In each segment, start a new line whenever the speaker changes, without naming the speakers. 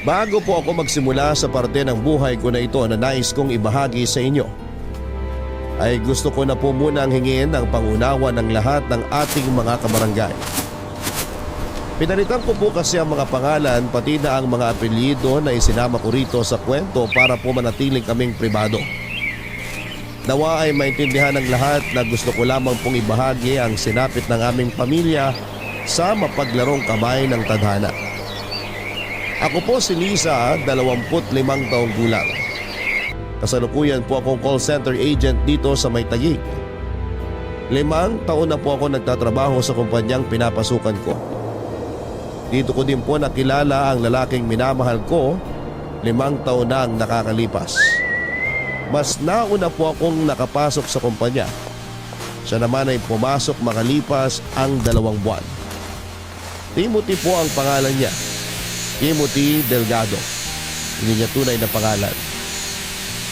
Bago po ako magsimula sa parte ng buhay ko na ito na nais kong ibahagi sa inyo, ay gusto ko na po munang hingin ang pangunawa ng lahat ng ating mga kabarangay. Pinalitan ko po kasi ang mga pangalan pati na ang mga apelyido na isinama ko rito sa kwento para po manatiling kaming pribado. Nawa ay maintindihan ng lahat na gusto ko lamang pong ibahagi ang sinapit ng aming pamilya sa mapaglarong kamay ng tadhana. Ako po si Liza, 25 taong gulang. Kasalukuyan po akong call center agent dito sa May Taguig. 5 taon na po ako nagtatrabaho sa kumpanyang pinapasukan ko. Dito ko din po nakilala ang lalaking minamahal ko 5 taon na ang nakakalipas. Mas nauna po akong nakapasok sa kumpanya. Siya naman ay pumasok makalipas ang 2 buwan. Timothy po ang pangalan niya. Timothy Delgado. Hindi niya tunay na pangalan.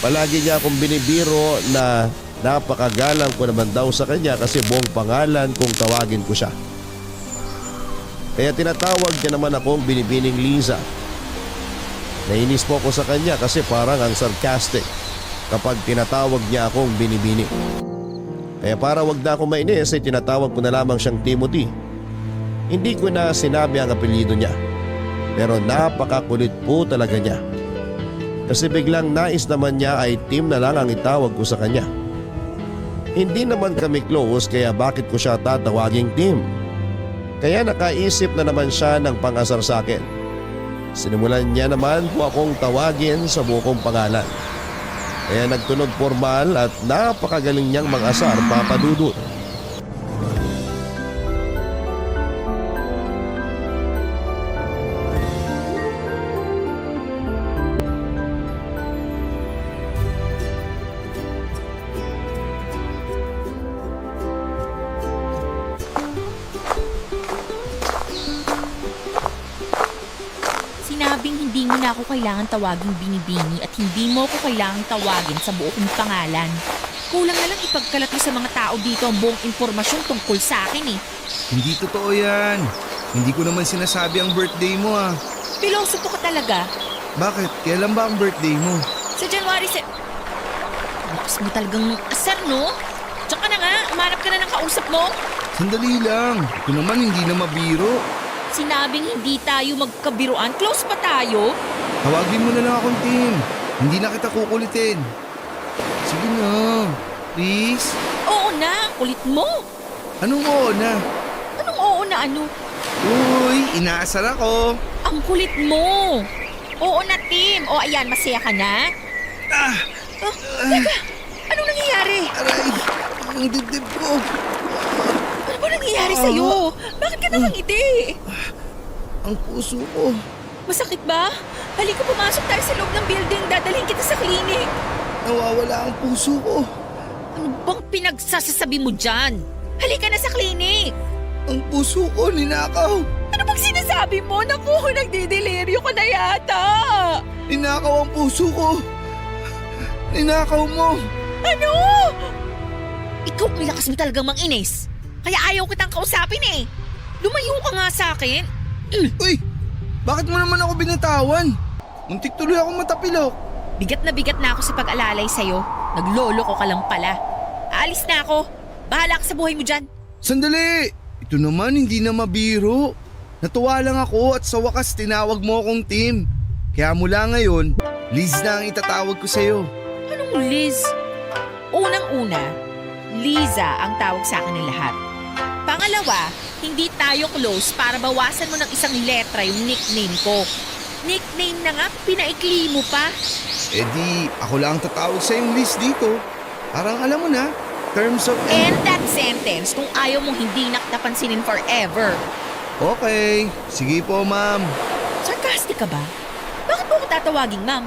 Palagi niya akong binibiro na napakagalang ko naman daw sa kanya kasi buong pangalan kung tawagin ko siya. Kaya tinatawag niya naman akong binibining Liza. Nainis po ako sa kanya kasi parang ang sarcastic kapag tinatawag niya akong binibini. Kaya para wag na akong mainis ay tinatawag ko na lamang siyang Timothy. Hindi ko na sinabi ang apelyido niya. Pero napakakulit po talaga niya. Kasi biglang nais naman niya ay Tim na lang ang itawag ko sa kanya. Hindi naman kami close kaya bakit ko siya tatawaging Tim? Kaya nakaisip na naman siya ng pangasar sa akin. Sinimulan niya naman po akong tawagin sa bukong pangalan. Kaya nagtunog formal at napakagaling niyang mag-asar, Papa Dudut.
Sinabing hindi mo na ako kailangan tawaging binibini at hindi mo ako kailangan tawagin sa buo kong pangalan. Kulang na lang ipagkalat mo sa mga tao dito ang buong impormasyon tungkol sa akin eh.
Hindi totoo yan. Hindi ko naman sinasabi ang birthday mo ah.
Pilosopo ka talaga.
Bakit? Kailan ba ang birthday mo?
Sa January Tapos mo talagang asar, no? Diyan ka na nga, umanap ka na ng kausap mo.
Sandali lang. Ito naman hindi na mabiro.
Sinabing hindi tayo magkabiruan, close pa tayo.
Tawagin mo na lang akong Tim. Hindi na kita kukulitin. Sige na. Please.
Oo na, kulit mo.
Anong oo na?
Anong oo na ano?
Uy, inaasar ako.
Ang kulit mo. Oo na, Tim. O ayan, masaya ka na? Teka, anong nangyayari?
Aray, ang dibdib ko.
Ano ba nangyayari sa'yo? Bakit ka nakangiti?
Ang puso ko.
Masakit ba? Halika, pumasok tayo sa loob ng building. Dadalhin kita sa klinik.
Nawawala ang puso ko.
Ano bang pinagsasasabi mo dyan? Halika na sa klinik.
Ang puso ko ninakaw.
Ano bang sinasabi mo? Naku, nagdideliryo ka na yata.
Ninakaw ang puso ko. Ninakaw mo.
Ano? Ikaw may lakas mo talagang manginis. Kaya ayaw kitang kausapin eh. Lumayo ka nga sa akin.
Uy, bakit mo naman ako binitawan? Muntik tuloy akong matapilok.
Bigat na ako sa pag-alalay sa'yo. Naglolo ko ka lang pala. Aalis na ako. Bahala ka sa buhay mo dyan.
Sandali! Ito naman hindi na mabiro. Natuwa lang ako at sa wakas tinawag mo akong Tim. Kaya mula ngayon, Liz na ang itatawag ko sa'yo.
Anong Liz? Unang-una, Liza ang tawag sa akin ng lahat. Pangalawa, hindi tayo close para bawasan mo ng isang letra yung nickname ko. Nickname na nga, pinaikli mo pa.
Eh di, ako lang ang tatawag sa'yong Liz dito. Parang alam mo na, terms of...
End that sentence kung ayaw mong hindi nakatapansinin forever.
Okay, sige po ma'am.
Sarcastic ka ba? Bakit mo ko tatawaging ma'am?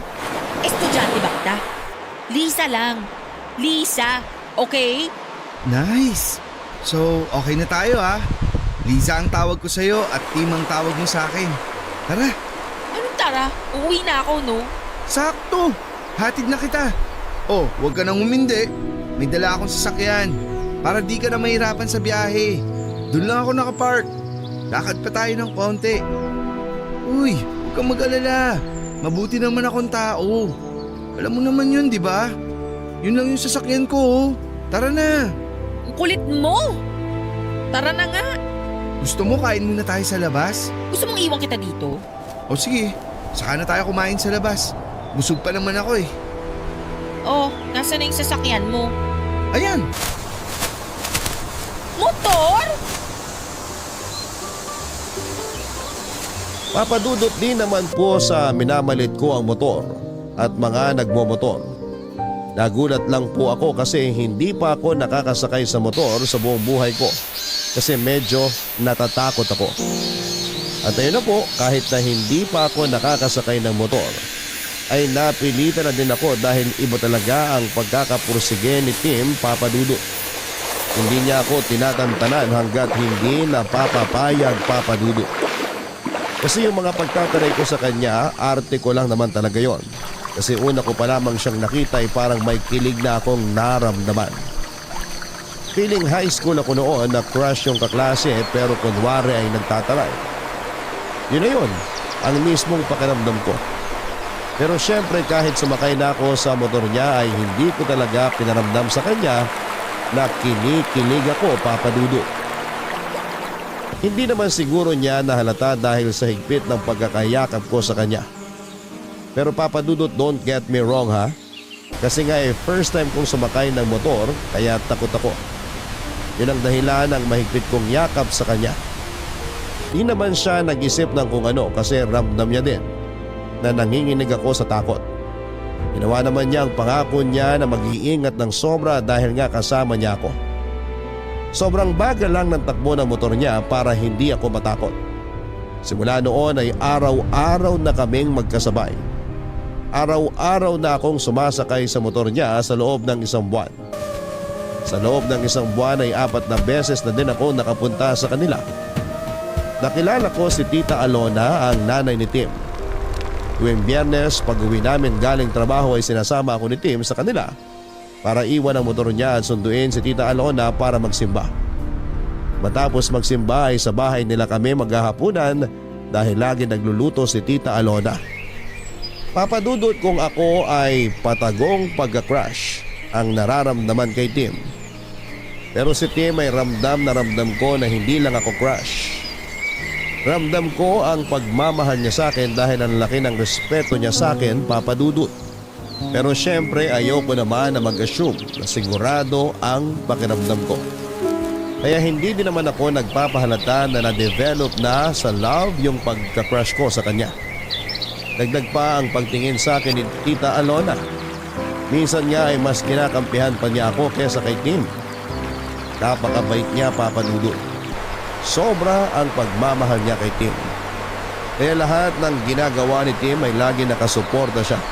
Estudyante ba kita? Lisa lang. Lisa, okay?
Nice. So, okay na tayo ha. Liza ang tawag ko sa'yo at Tim ang tawag mo sa akin. Tara,
Anong tara? Uuwi na ako, no?
sakto. Hatid na kita. Oh, huwag ka nang umindi. May dala akong sasakyan. para di ka na mahirapan sa biyahe. Doon lang ako nakapark. Lakad pa tayo ng konti. Uy, huwag kang mag-alala. Mabuti naman akong tao. Alam mo naman yun, di ba? Yun lang yung sasakyan ko, oh. Tara na.
Ang kulit mo! Tara na nga!
Gusto mo kain muna tayo sa labas?
Gusto mong iwan kita dito?
O sige, saka na tayo kumain sa labas. Busog pa naman ako eh.
Oh, nasa na yung sasakyan mo?
Ayan!
Motor?
Papadudot din naman po sa minamalit ko ang motor at mga nagmomotor. Nagulat lang po ako kasi hindi pa ako nakakasakay sa motor sa buong buhay ko kasi medyo natatakot ako. At ayun na po, kahit na hindi pa ako nakakasakay ng motor ay napilitan na din ako dahil iba talaga ang pagkakapursige ni Tim Papadudot. Hindi niya ako tinatantanan hanggat hindi napapapayag Papadudot. Kasi yung mga pagtataray ko sa kanya, arte ko lang naman talaga yon. Kasi una ko pa lamang siyang nakita ay parang may kilig na akong naramdaman. Feeling high school ako noon na crush yung kaklase pero kunwari ay nagtataray. Yun na yun, ang mismong pakiramdam ko. Pero syempre kahit sumakay na ako sa motor niya ay hindi ko talaga pinaramdam sa kanya na kinikilig ako Papadudot. Hindi naman siguro niya nahalata dahil sa higpit ng pagkakayakap ko sa kanya. Pero Papadudot, don't get me wrong ha. Kasi nga first time kong sumakay ng motor kaya takot ako. Yun ang dahilan ng mahigpit kong yakap sa kanya. Di naman siya nag-isip ng kung ano kasi ramdam niya din na nanginginig ako sa takot. Ginawa naman niya ang pangako niya na mag-iingat ng sobra dahil nga kasama niya ako. Sobrang bagal lang ng takbo ng motor niya para hindi ako matakot. Simula noon ay araw-araw na kaming magkasabay. Araw-araw na akong sumasakay sa motor niya sa loob ng 1 buwan. Sa loob ng 1 buwan ay 4 na beses na din ako nakapunta sa kanila. Nakilala ko si Tita Alona, ang nanay ni Tim. Tuwing Biyernes, pag-uwi namin galing trabaho ay sinasama ako ni Tim sa kanila para iwan ang motor niya at sunduin si Tita Alona para magsimba. Matapos magsimba ay sa bahay nila kami maghahapunan dahil lagi nagluluto si Tita Alona. Papadudot kung ako ay patagong pagka-crush ang nararamdaman kay Tim. Pero si Tim ay ramdam na ramdam ko na hindi lang ako crush. Ramdam ko ang pagmamahal niya sa akin dahil ang laki ng respeto niya sa akin, Papadudot. Pero syempre ayoko naman na mag-assume na sigurado ang pakiramdam ko. Kaya hindi din naman ako nagpapahalata na na-develop na sa love yung pagka-crush ko sa kanya. Dagdag pa ang pagtingin sa akin ni Tita Alona. Minsan nga ay mas kinakampihan pa niya ako kesa kay Tim. Napakabait niya, Papadudot. Sobra ang pagmamahal niya kay Tim. Kaya lahat ng ginagawa ni Tim ay lagi nakasuporta siya.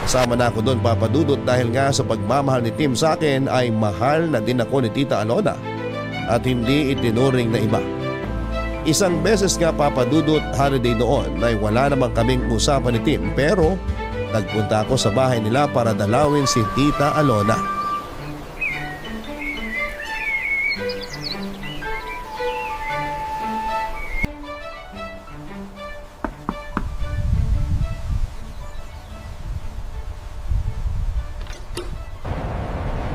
Kasama na ako doon, Papadudot, dahil nga sa pagmamahal ni Tim sa akin ay mahal na din ako ni Tita Alona at hindi itinuring na iba. Isang beses nga, Papadudot, holiday noon ay wala namang kaming usapan ni Tim pero nagpunta ako sa bahay nila para dalawin si Tita Alona.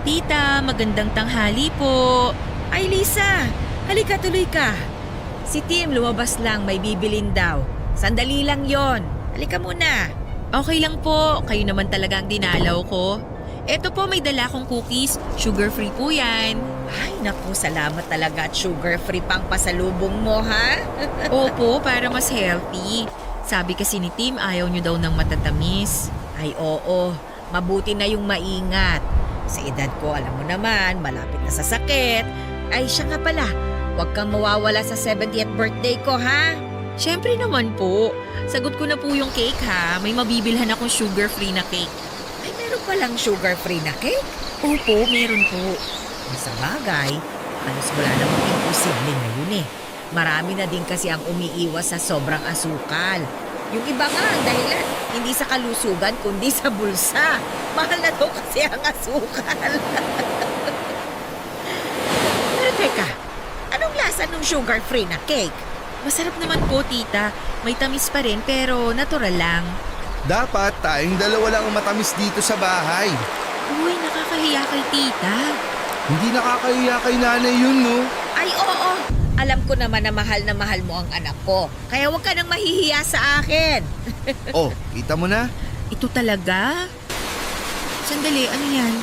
Tita, magandang tanghali po. Ay, Lisa, halika tuloy ka. Si Tim lumabas lang, may bibilin daw. Sandali lang yon. Halika muna. Okay lang po, kayo naman talaga ang dinalaw ko. Eto po, may dala kong cookies. Sugar-free po yan. Ay, naku, salamat talaga at sugar-free pang pasalubong mo, ha? Opo, para mas healthy. Sabi kasi ni Tim, ayaw nyo daw ng matatamis. Ay, oo. Mabuti na yung maingat. Sa edad ko, alam mo naman, malapit na sa sakit. Ay, siya nga pala. Huwag kang mawawala sa 70th birthday ko, ha? Siyempre naman po. Sagot ko na po yung cake, ha? May mabibilhan akong sugar-free na cake. Ay, meron palang sugar-free na cake? Opo, meron po. Sa bagay, halos wala namang imposible ngayon eh. Marami na din kasi ang umiiwas sa sobrang asukal. Yung iba nga ang dahilan, hindi sa kalusugan kundi sa bulsa. Mahal na daw kasi ang asukal.
yung sugar-free na cake.
Masarap naman po, tita. May tamis pa rin pero natural lang.
Dapat tayong dalawa lang ang matamis dito sa bahay.
Uy, nakakahiya kay tita.
Hindi nakakahiya kay nanay yun, no?
Ay, oo. Alam ko naman na mahal mo ang anak ko. Kaya huwag ka nang mahihiya sa akin.
Oh, kita mo na?
Ito talaga? Sandali, ano yan?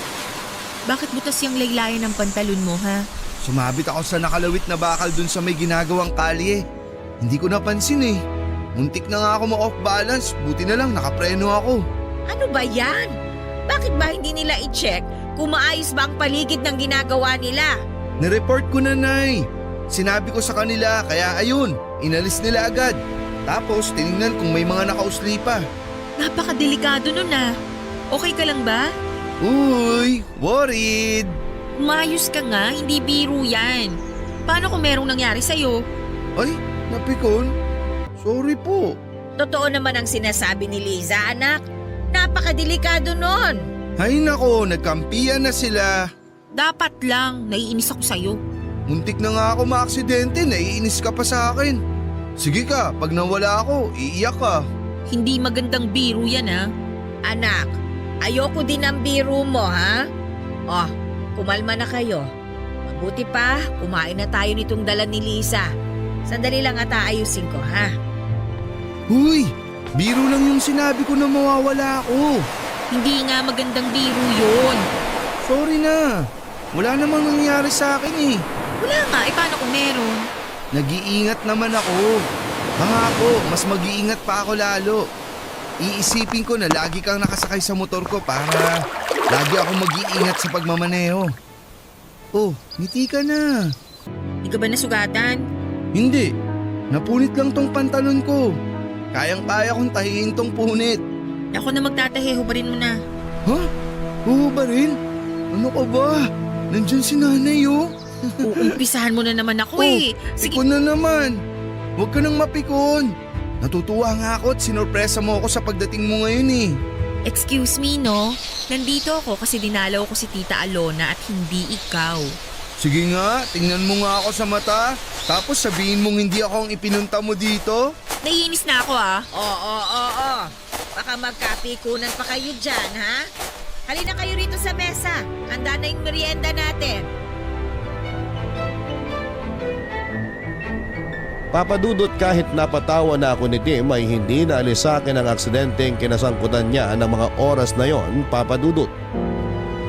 Bakit butas yung laylayan ng pantalon mo, ha?
Sumabit ako sa nakalawit na bakal dun sa may ginagawang kalye. Hindi ko napansin eh. Muntik na nga ako ma-off balance, buti na lang nakapreno ako.
Ano ba yan? Bakit ba hindi nila i-check kung maayos ba ang paligid ng ginagawa nila?
Nireport ko na, Nay. Sinabi ko sa kanila, kaya ayun, inalis nila agad. Tapos tinignan kung may mga nakausli pa.
Napakadelikado nun, ah. Okay ka lang ba?
Uy, worried.
Umayos ka nga, hindi biro yan. Paano kung merong nangyari sa'yo?
Ay, napikon. Sorry po.
Totoo naman ang sinasabi ni Liza, anak. Napakadelikado nun.
Ay nako, nagkampiyan na sila.
Dapat lang, naiinis ako sa'yo.
Muntik na nga ako maaksidente, naiinis ka pa sa akin. Sige ka, pag nawala ako, iiyak ka.
Hindi magandang biro yan, ha?
Anak, ayoko din ng biro mo, ha? Oh, kumalma na kayo. Mabuti pa, kumain na tayo nitong dala ni Lisa. Sandali lang at aayusin ko, ha?
Huy, biro lang yung sinabi ko na mawawala ako.
Hindi nga magandang biro yun.
Sorry na, wala namang nangyari sa akin eh.
Wala nga, paano kung meron?
Nag-iingat naman ako. Pangako, mas mag-iingat pa ako lalo. Iisipin ko na lagi kang nakasakay sa motor ko para lagi ako mag-iingat sa pagmamaneho. Oh, ngiti ka na.
Di ka ba nasugatan?
Hindi, napunit lang tong pantalon ko. Kayang-kaya kong tahiin tong punit.
Ako na magtatahi, hubarin mo na.
Ha? Oo ba rin? Ano ka ba? Nandyan si nanay oh.
Uumpisahan mo na naman ako eh. Sige,
Pikon na naman. Huwag ka nang mapikon. Natutuwa nga ako at sinorpresa mo ako sa pagdating mo ngayon eh.
excuse me, no? Nandito ako kasi dinalaw ko si Tita Alona at hindi ikaw.
Sige nga, tingnan mo nga ako sa mata. Tapos sabihin mong hindi ako ang ipinunta mo dito.
Naiinis na ako, ah.
Oo. Baka magkapikunan pa kayo dyan, ha? Halina kayo rito sa mesa. Handa na yung merienda natin.
Papadudot kahit napatawa na ako ni Tim ay hindi naalis sa akin ang aksidenteng kinasangkutan niya ng mga oras na yon, papadudot.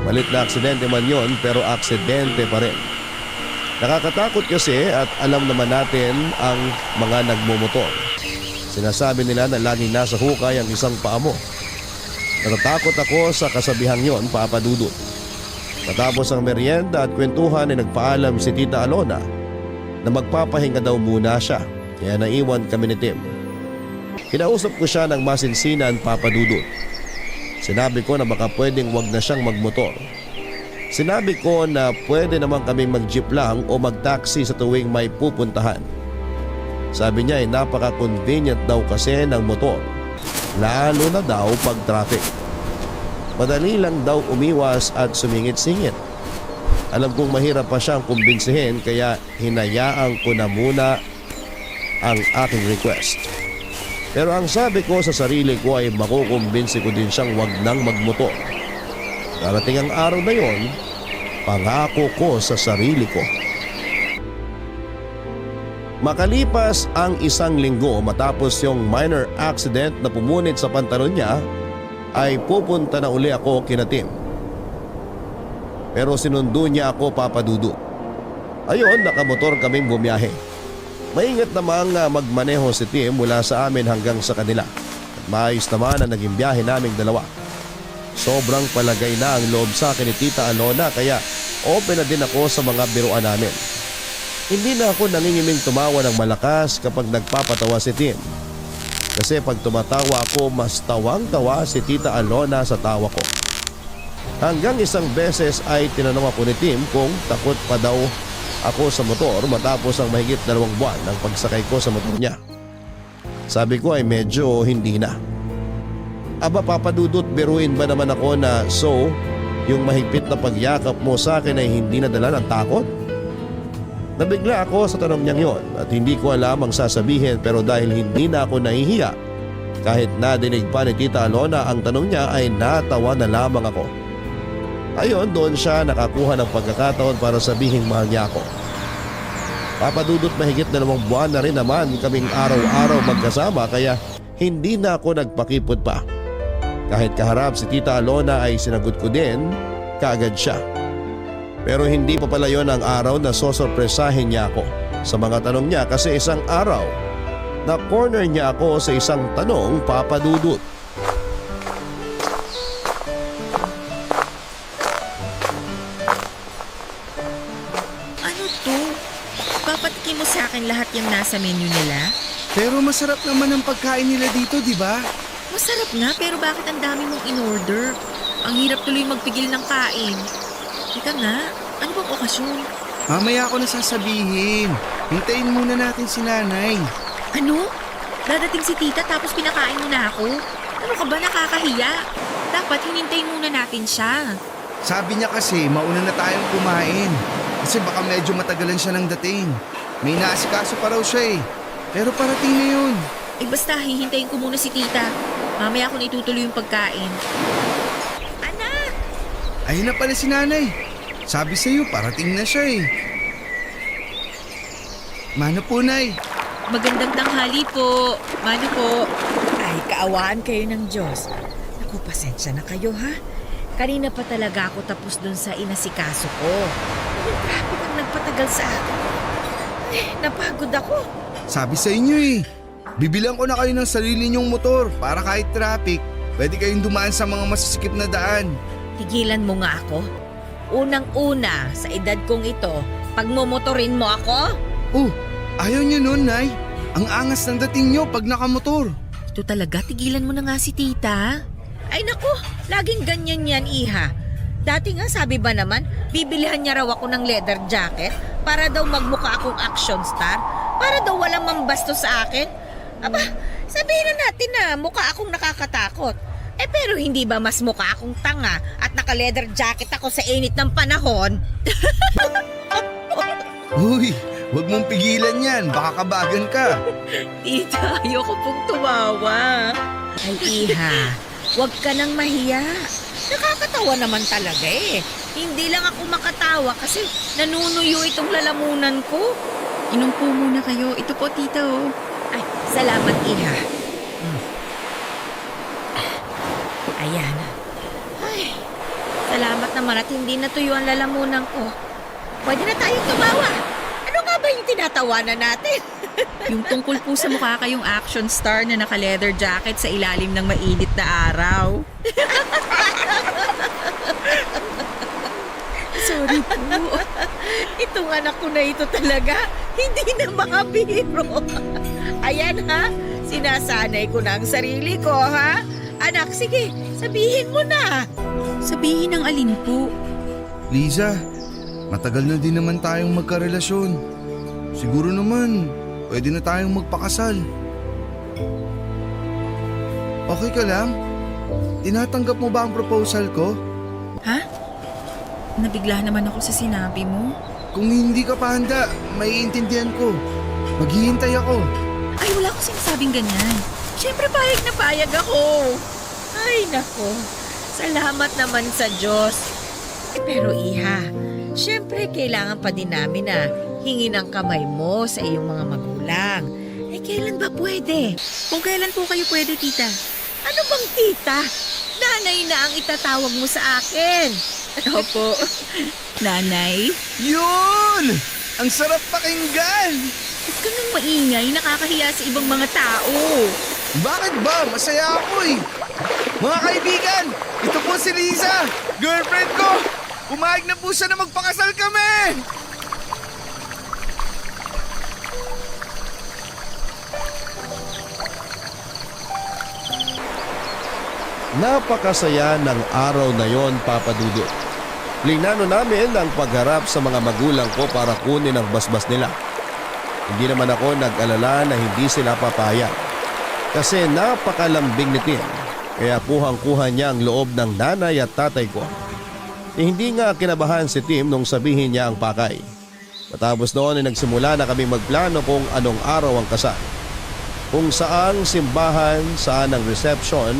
Malit na aksidente man yon pero aksidente pa rin. Nakakatakot kasi at alam naman natin ang mga nagmumotor. Sinasabi nila na laging nasa hukay ang isang paa mo. Natatakot ako sa kasabihang yon, papadudot. Matapos ang merienda at kwentuhan ay nagpaalam si Tita Alona na magpapahinga daw muna siya, kaya naiwan kami ni Tim. Kinausap ko siya ng masinsinan, papadudot. Sinabi ko na baka pwedeng wag na siyang magmotor. Sinabi ko na pwede naman kaming mag-jeep lang o mag-taxi sa tuwing may pupuntahan. Sabi niya ay napaka-convenient daw kasi ng motor, lalo na daw pag traffic. Madali lang daw umiwas at sumingit-singit. Alam kong mahirap pa siyang kumbinsihin kaya hinayaan ko na muna ang aking request. Pero ang sabi ko sa sarili ko ay makukumbinsi ko din siyang wag nang magmotor. Darating ang araw na yon, pangako ko sa sarili ko. Makalipas ang 1 linggo matapos yung minor accident na pumunit sa pantalon niya, ay pupunta na uli ako kina Tim. Pero sinundo niya ako, papadudot. Ayon, nakamotor kaming bumiyahe. Maingat namang magmaneho si Tim mula sa amin hanggang sa kanila. At maayos naman ang naging biyahe naming dalawa. Sobrang palagay na ang loob sa akin ni Tita Alona kaya open na din ako sa mga biruan namin. Hindi na ako nangingiming tumawa ng malakas kapag nagpapatawa si Tim. Kasi pag tumatawa ako, mas tawang-tawa si Tita Alona sa tawa ko. Hanggang isang beses ay tinanong ako ni Tim kung takot pa daw ako sa motor matapos ang mahigit 2 buwan ng pagsakay ko sa motor niya. Sabi ko ay medyo hindi na. Aba, papadudot, biruin ba naman ako na yung mahigpit na pagyakap mo sa akin ay hindi nadala ng takot? Nabigla ako sa tanong niyang yon at hindi ko alam ang sasabihin, pero dahil hindi na ako nahihiya, kahit nadinig pa ni Tita Alona ang tanong niya ay natawa na lamang ako. Ayon, doon siya nakakuha ng pagkakataon para sabihing mahal niya ako. Papadudot, mahigit 2 buwan na rin naman kaming araw-araw magkasama, kaya hindi na ako nagpakipot pa. Kahit kaharap si Tita Alona ay sinagot ko din kaagad siya. Pero hindi pa pala yon ang araw na sosorpresahin niya ako sa mga tanong niya, kasi isang araw na corner niya ako sa isang tanong, Papa Dudut.
Ano to? Papatikin mo sa akin lahat yung nasa menu nila?
Pero masarap naman ang pagkain nila dito, di ba?
Masarap nga, pero bakit ang dami mong in-order? Ang hirap tuloy magpigil ng kain. Teka nga, ano bang okasyon?
Mamaya ako na sasabihin. Hintayin muna natin si nanay.
Ano? Dadating si tita tapos pinakain mo na ako? Ano ka ba, nakakahiya? Dapat hinintay muna natin siya.
Sabi niya kasi mauna na tayong kumain. Kasi baka medyo matagalan siya ng dating. May naasikaso pa raw siya eh. Pero parating na yun.
Eh basta, hihintayin ko muna si tita. Mamaya ako na itutuloy yung pagkain. Anak!
Ayun na pala si nanay. Sabi sa'yo, parating na siya eh. Mano po, Nay?
Magandang tanghali po. Mano po. Ay, kaawaan kayo ng Diyos. Naku, pasensya na kayo ha. Kanina pa talaga ako tapos dun sa inasikaso ko. Yung traffic ang nagpatagal sa akin. Napagod ako.
Sabi sa inyo eh. Bibilang ko na kayo ng sarili niyong motor para kahit traffic, pwede kayong dumaan sa mga masisikip na daan.
Tigilan mo nga ako. Unang-una, sa edad kong ito, pagmumotorin mo ako?
Oh, ayaw niyo nun, Nay. Ang angas ng dating niyo pag nakamotor.
Ito talaga, tigilan mo na nga si tita.
Ay naku, laging ganyan yan, iha. Dati nga sabi ba naman, bibilihan niya raw ako ng leather jacket para daw magmukha akong action star, para daw walang mambasto sa akin. Aba, sabihin na natin na mukha akong nakakatakot. Eh pero hindi ba mas mukha akong tanga at naka-leather jacket ako sa init ng panahon?
Uy, wag mong pigilan yan. Baka kabagan ka.
Tita, ayoko pong tumawa. Ay iha, wag ka nang mahiya. Nakakatawa naman talaga eh. Hindi lang ako makatawa kasi nanunuyo itong lalamunan ko.
Inom po muna kayo. Ito po, tita oh.
Ay, salamat iha. Ayan. Ay, salamat naman at hindi natuyo ang lalamunan ko. Pwede na tayong tumawa. Ano nga ba yung tinatawanan natin?
Yung tungkol po sa mukha kayong action star na naka-leather jacket sa ilalim ng mainit na araw. Sorry po.
Itong anak ko na ito talaga, hindi na makabiro. Ayan ha, sinasanay ko na ang sarili ko ha. Anak, sige, sabihin mo na.
Sabihin ng alin po.
Liza, matagal na din naman tayong magkarelasyon. Siguro naman, pwede na tayong magpakasal. Okay ka lang? Tinatanggap mo ba ang proposal ko?
Ha? Nabigla naman ako sa sinabi mo.
Kung hindi ka pa handa, maiintindihan ko. Maghihintay ako.
Ay, wala ko sinasabing ganyan. Siyempre, payag na payag ako.
Ay, nako. Salamat naman sa Diyos. Pero iha, syempre kailangan pa din namin na hingin ang kamay mo sa iyong mga magulang. Kailan ba pwede?
Kung kailan po kayo pwede, tita?
Ano bang tita? Nanay na ang itatawag mo sa akin.
Opo. Nanay?
Yun! Ang sarap pakinggan!
Huwag ka nang maingay. Nakakahiya sa ibang mga tao.
Bakit ba? Masaya ako eh. Mga kaibigan, ito po si Liza, girlfriend ko. Pumayag na po siya na magpakasal kami.
Napakasaya ng araw na yon, Papa Dudut. Plinano namin ang pagharap sa mga magulang ko para kunin ang basbas nila. Hindi naman ako nag-alala na hindi sila papayag. Kasi napakalambing ni Tim, kaya kuhang-kuha niya ang loob ng nanay at tatay ko. Hindi nga kinabahan si Tim nung sabihin niya ang pakay. Matapos noon ay nagsimula na kami magplano kung anong araw ang kasal. Kung saang simbahan, saan ang reception,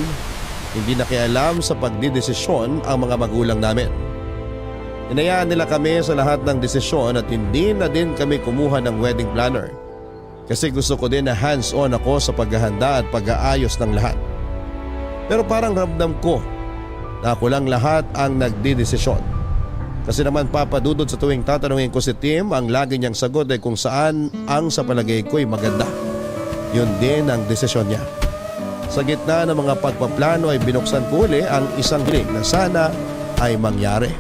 hindi nakialam sa pagdidesisyon ang mga magulang namin. Inayaan nila kami sa lahat ng desisyon at hindi na din kami kumuha ng wedding planner. Kasi gusto ko din na hands-on ako sa paghahanda at pag-aayos ng lahat. Pero parang ramdam ko na ako lang lahat ang nagdidesisyon. Kasi naman papadudod sa tuwing tatanungin ko si Tim, ang lagi niyang sagot ay kung saan ang sa palagay ko'y maganda. Yun din ang desisyon niya. Sa gitna ng mga pagpaplano ay binuksan ko uli ang isang hiling na sana ay mangyari.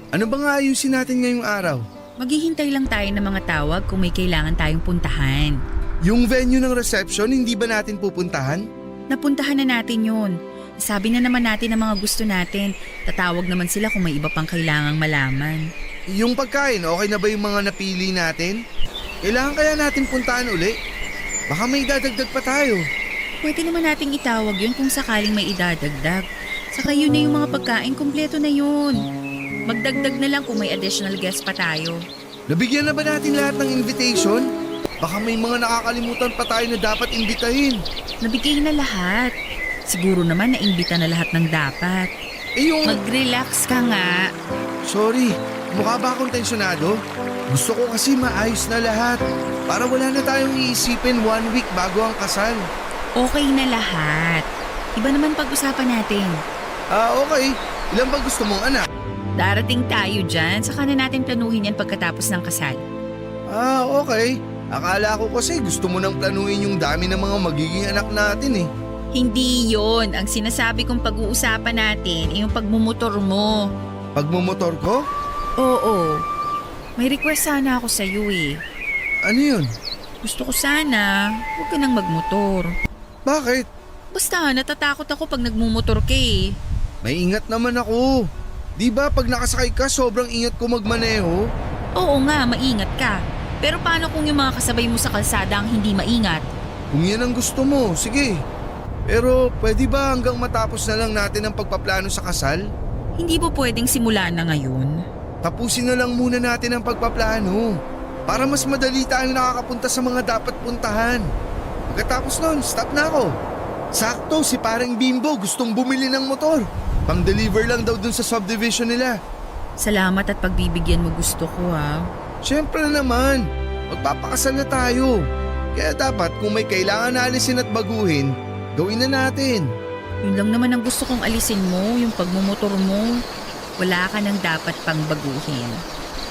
Ano ba nga ayusin natin ngayong araw?
Maghihintay lang tayo ng mga tawag kung may kailangan tayong puntahan.
Yung venue ng reception, hindi ba natin pupuntahan?
Napuntahan na natin yun. Sabi na naman natin ang mga gusto natin. Tatawag naman sila kung may iba pang kailangang malaman.
Yung pagkain, okay na ba yung mga napili natin? Kailangan kaya natin puntahan uli? Baka may dadagdag pa tayo.
Pwede naman nating itawag yun kung sakaling may idadagdag. Saka yun na yung mga pagkain, kumpleto na yun. Magdagdag na lang kung may additional guest pa tayo.
Nabigyan na ba natin lahat ng invitation? Baka may mga nakakalimutan pa tayo na dapat imbitahin.
Nabigay na lahat. Siguro naman naimbita na lahat ng dapat. Mag-relax ka nga.
Sorry, mukha ba akong tensyonado? Gusto ko kasi maayos na lahat. Para wala na tayong iisipin 1 week bago ang kasal.
Okay na lahat. Iba naman pag-usapan natin.
Okay. Ilan ba gusto mong anak?
Darating tayo dyan, saka na natin planuhin yan pagkatapos ng kasal.
Okay. Akala ko kasi gusto mo nang planuhin yung dami ng mga magiging anak natin eh.
Hindi yon. Ang sinasabi kong pag-uusapan natin ay yung pagmumotor mo.
Pagmumotor ko?
Oo. May request sana ako sa iyo eh.
Ano yun?
Gusto ko sana, huwag ka nang magmotor.
Bakit?
Basta natatakot ako pag nagmumotor ka eh.
May ingat naman ako. Di ba pag nakasakay ka sobrang ingat ko magmaneho?
Oo nga, maingat ka. Pero paano kung yung mga kasabay mo sa kalsada ang hindi maingat?
Kung yan ang gusto mo, sige. Pero pwede ba hanggang matapos na lang natin ang pagpaplano sa kasal?
Hindi po pwedeng simula na ngayon.
Tapusin na lang muna natin ang pagpaplano para mas madali tayong nakakapunta sa mga dapat puntahan. Pagkatapos nun, stop na ako. Sakto, si parang Bimbo gustong bumili ng motor. Pang-deliver lang daw dun sa subdivision nila.
Salamat at pagbibigyan mo gusto ko ha.
Siyempre naman, magpapakasal na tayo. Kaya dapat kung may kailangan na alisin at baguhin, gawin na natin.
Yun lang naman ang gusto kong alisin mo, yung pagmumotor mo. Wala ka nang dapat pang baguhin.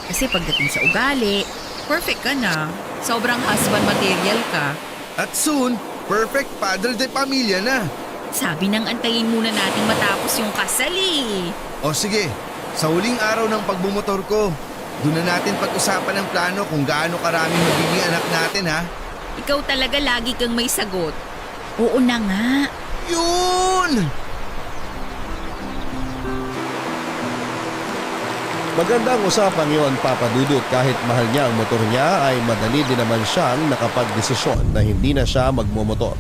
Kasi pagdating sa ugali, perfect ka na. Sobrang husband material ka.
At soon, perfect padre de pamilya na.
Sabi nang antayin muna natin matapos yung kasal eh.
O sige, sa huling araw ng pagbumotor ko, doon na natin pag-usapan ang plano kung gaano karaming magiging anak natin ha.
Ikaw talaga lagi kang may sagot. Oo na nga.
Yun!
Magandang usapang yon, Papa Dudut. Kahit mahal niya ang motor niya ay madali din naman siyang nakapagdesisyon na hindi na siya magmumotor.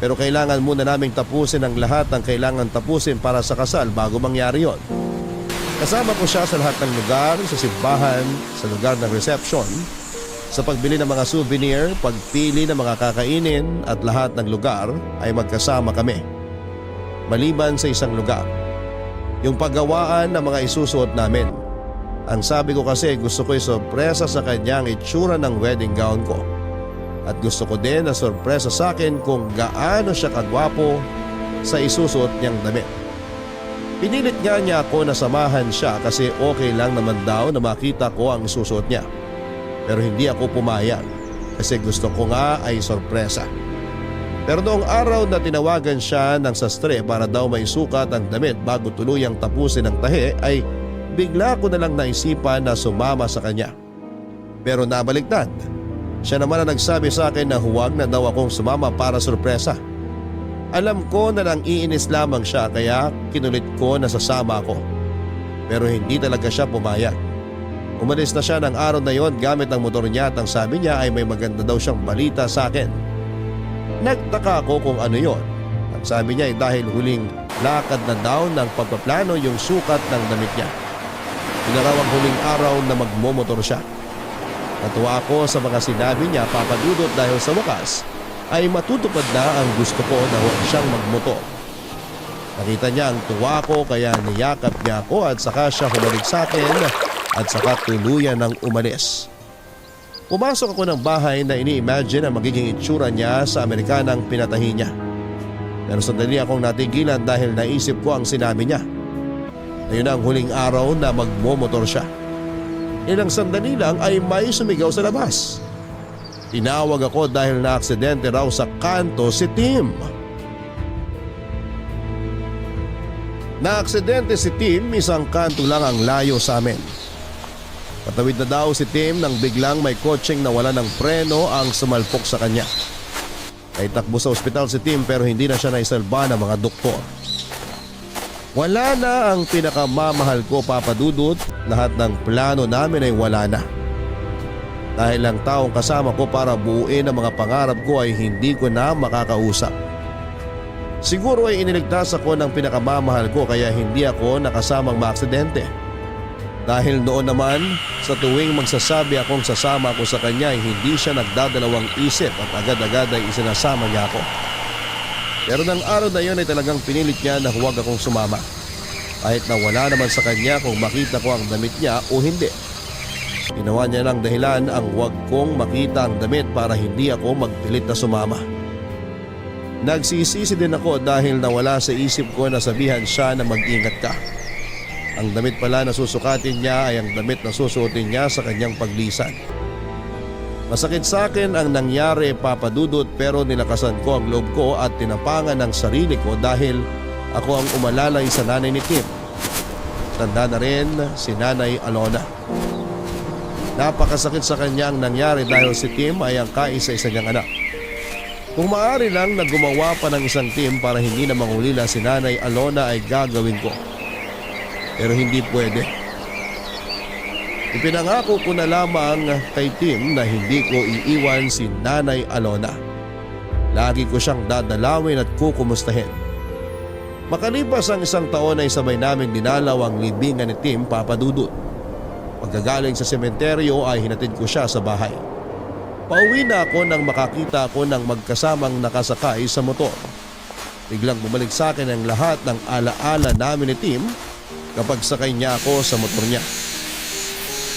Pero kailangan muna naming tapusin ang lahat ng kailangan tapusin para sa kasal bago mangyari yon. Kasama ko siya sa lahat ng lugar, sa simbahan, sa lugar ng reception, sa pagbili ng mga souvenir, pagpili ng mga kakainin at lahat ng lugar ay magkasama kami. Maliban sa isang lugar, yung paggawaan ng mga isusuot namin. Ang sabi ko kasi gusto ko isorpresa sa kanya ang itsura ng wedding gown ko. At gusto ko din na sorpresa sa akin kung gaano siya kagwapo sa isusuot niyang damit. Pinilit nga niya ako na samahan siya kasi okay lang naman daw na makita ko ang isusuot niya. Pero hindi ako pumayag kasi gusto ko nga ay sorpresa. Pero noong araw na tinawagan siya ng sastre para daw may sukat ang damit bago tuluyang tapusin ang tahi ay bigla ko na lang naisipan na sumama sa kanya. Pero nabaliktad. Siya naman ang nagsabi sa akin na huwag na daw akong sumama para sorpresa. Alam ko na nang iinis lamang siya kaya kinulit ko na sasama ako. Pero hindi talaga siya pumayag. Umalis na siya ng araw na yon gamit ang motor niya at ang sabi niya ay may maganda daw siyang balita sa akin. Nagtaka ako kung ano yon Ang sabi niya ay dahil huling lakad na daw ng pagpaplano yung sukat ng damit niya. Pinaraw ang huling araw na magmomotor siya. Natuwa ako sa mga sinabi niya, Papa Dudut, dahil sa wakas ay matutupad na ang gusto ko na huwag siyang magmotor. Nakita niya ang tuwa ko kaya niyakap niya ako at saka siya humalik sa akin at saka tuluyan ng umalis. Pumasok ako ng bahay na ini-imagine ang magiging itsura niya sa Amerikanang pinatahi niya. Pero sandali akong natigilan dahil naisip ko ang sinabi niya. Ngayon ang huling araw na magmomotor siya. Ilang sandali lang ay may sumigaw sa labas. Tinawag ako dahil na-aksidente raw sa kanto si Tim. Na-aksidente si Tim, isang kanto lang ang layo sa amin. Patawid na daw si Tim nang biglang may kotseng nawala ng preno ang sumalpok sa kanya. Ay takbo sa ospital si Tim pero hindi na siya naisalba ng mga doktor. Wala na ang pinakamamahal ko, Papa Dudut. Lahat ng plano namin ay wala na. Dahil ang taong kasama ko para buuin ang mga pangarap ko ay hindi ko na makakausap. Siguro ay iniligtas ako ng pinakamamahal ko kaya hindi ako nakasamang maaksidente. Dahil noon naman, sa tuwing magsasabi akong sasama ako sa kanya ay hindi siya nagdadalawang isip at agad-agad ay isinasama niya ako. Pero ng araw na yun ay talagang pinilit niya na huwag akong sumama. Kahit na wala naman sa kanya kung makita ko ang damit niya o hindi. Ginawa niya lang dahilan ang huwag kong makita ang damit para hindi ako magpilit na sumama. Nagsisisi din ako dahil nawala sa isip ko na sabihan siya na mag-ingat ka. Ang damit pala na susukatin niya ay ang damit na susuotin niya sa kanyang paglisan. Masakit sa akin ang nangyari, Papa Dudut, pero nilakasan ko ang loob ko at tinapangan ang sarili ko dahil ako ang umalalay sa nanay ni Tim. Tanda na rin si Nanay Alona. Napakasakit sa kanya ang nangyari dahil si Tim ay ang kaisa-isa niyang anak. Kung maaari lang na gumawa pa ng isang team para hindi na mangulila si Nanay Alona ay gagawin ko. Pero hindi pwede. Ipinangako ko na lamang kay Tim na hindi ko iiwan si Nanay Alona. Lagi ko siyang dadalawin at kukumustahin. Makalipas ang isang taon ay sabay namin dinalaw ang libingan ni Tim, Papa Dudut. Pagkagaling sa sementeryo ay hinatid ko siya sa bahay. Pauwi na ako nang makakita ako ng magkasamang nakasakay sa motor. Biglang bumalik sa akin ang lahat ng alaala namin ni Tim kapag sakay niya ako sa motor niya.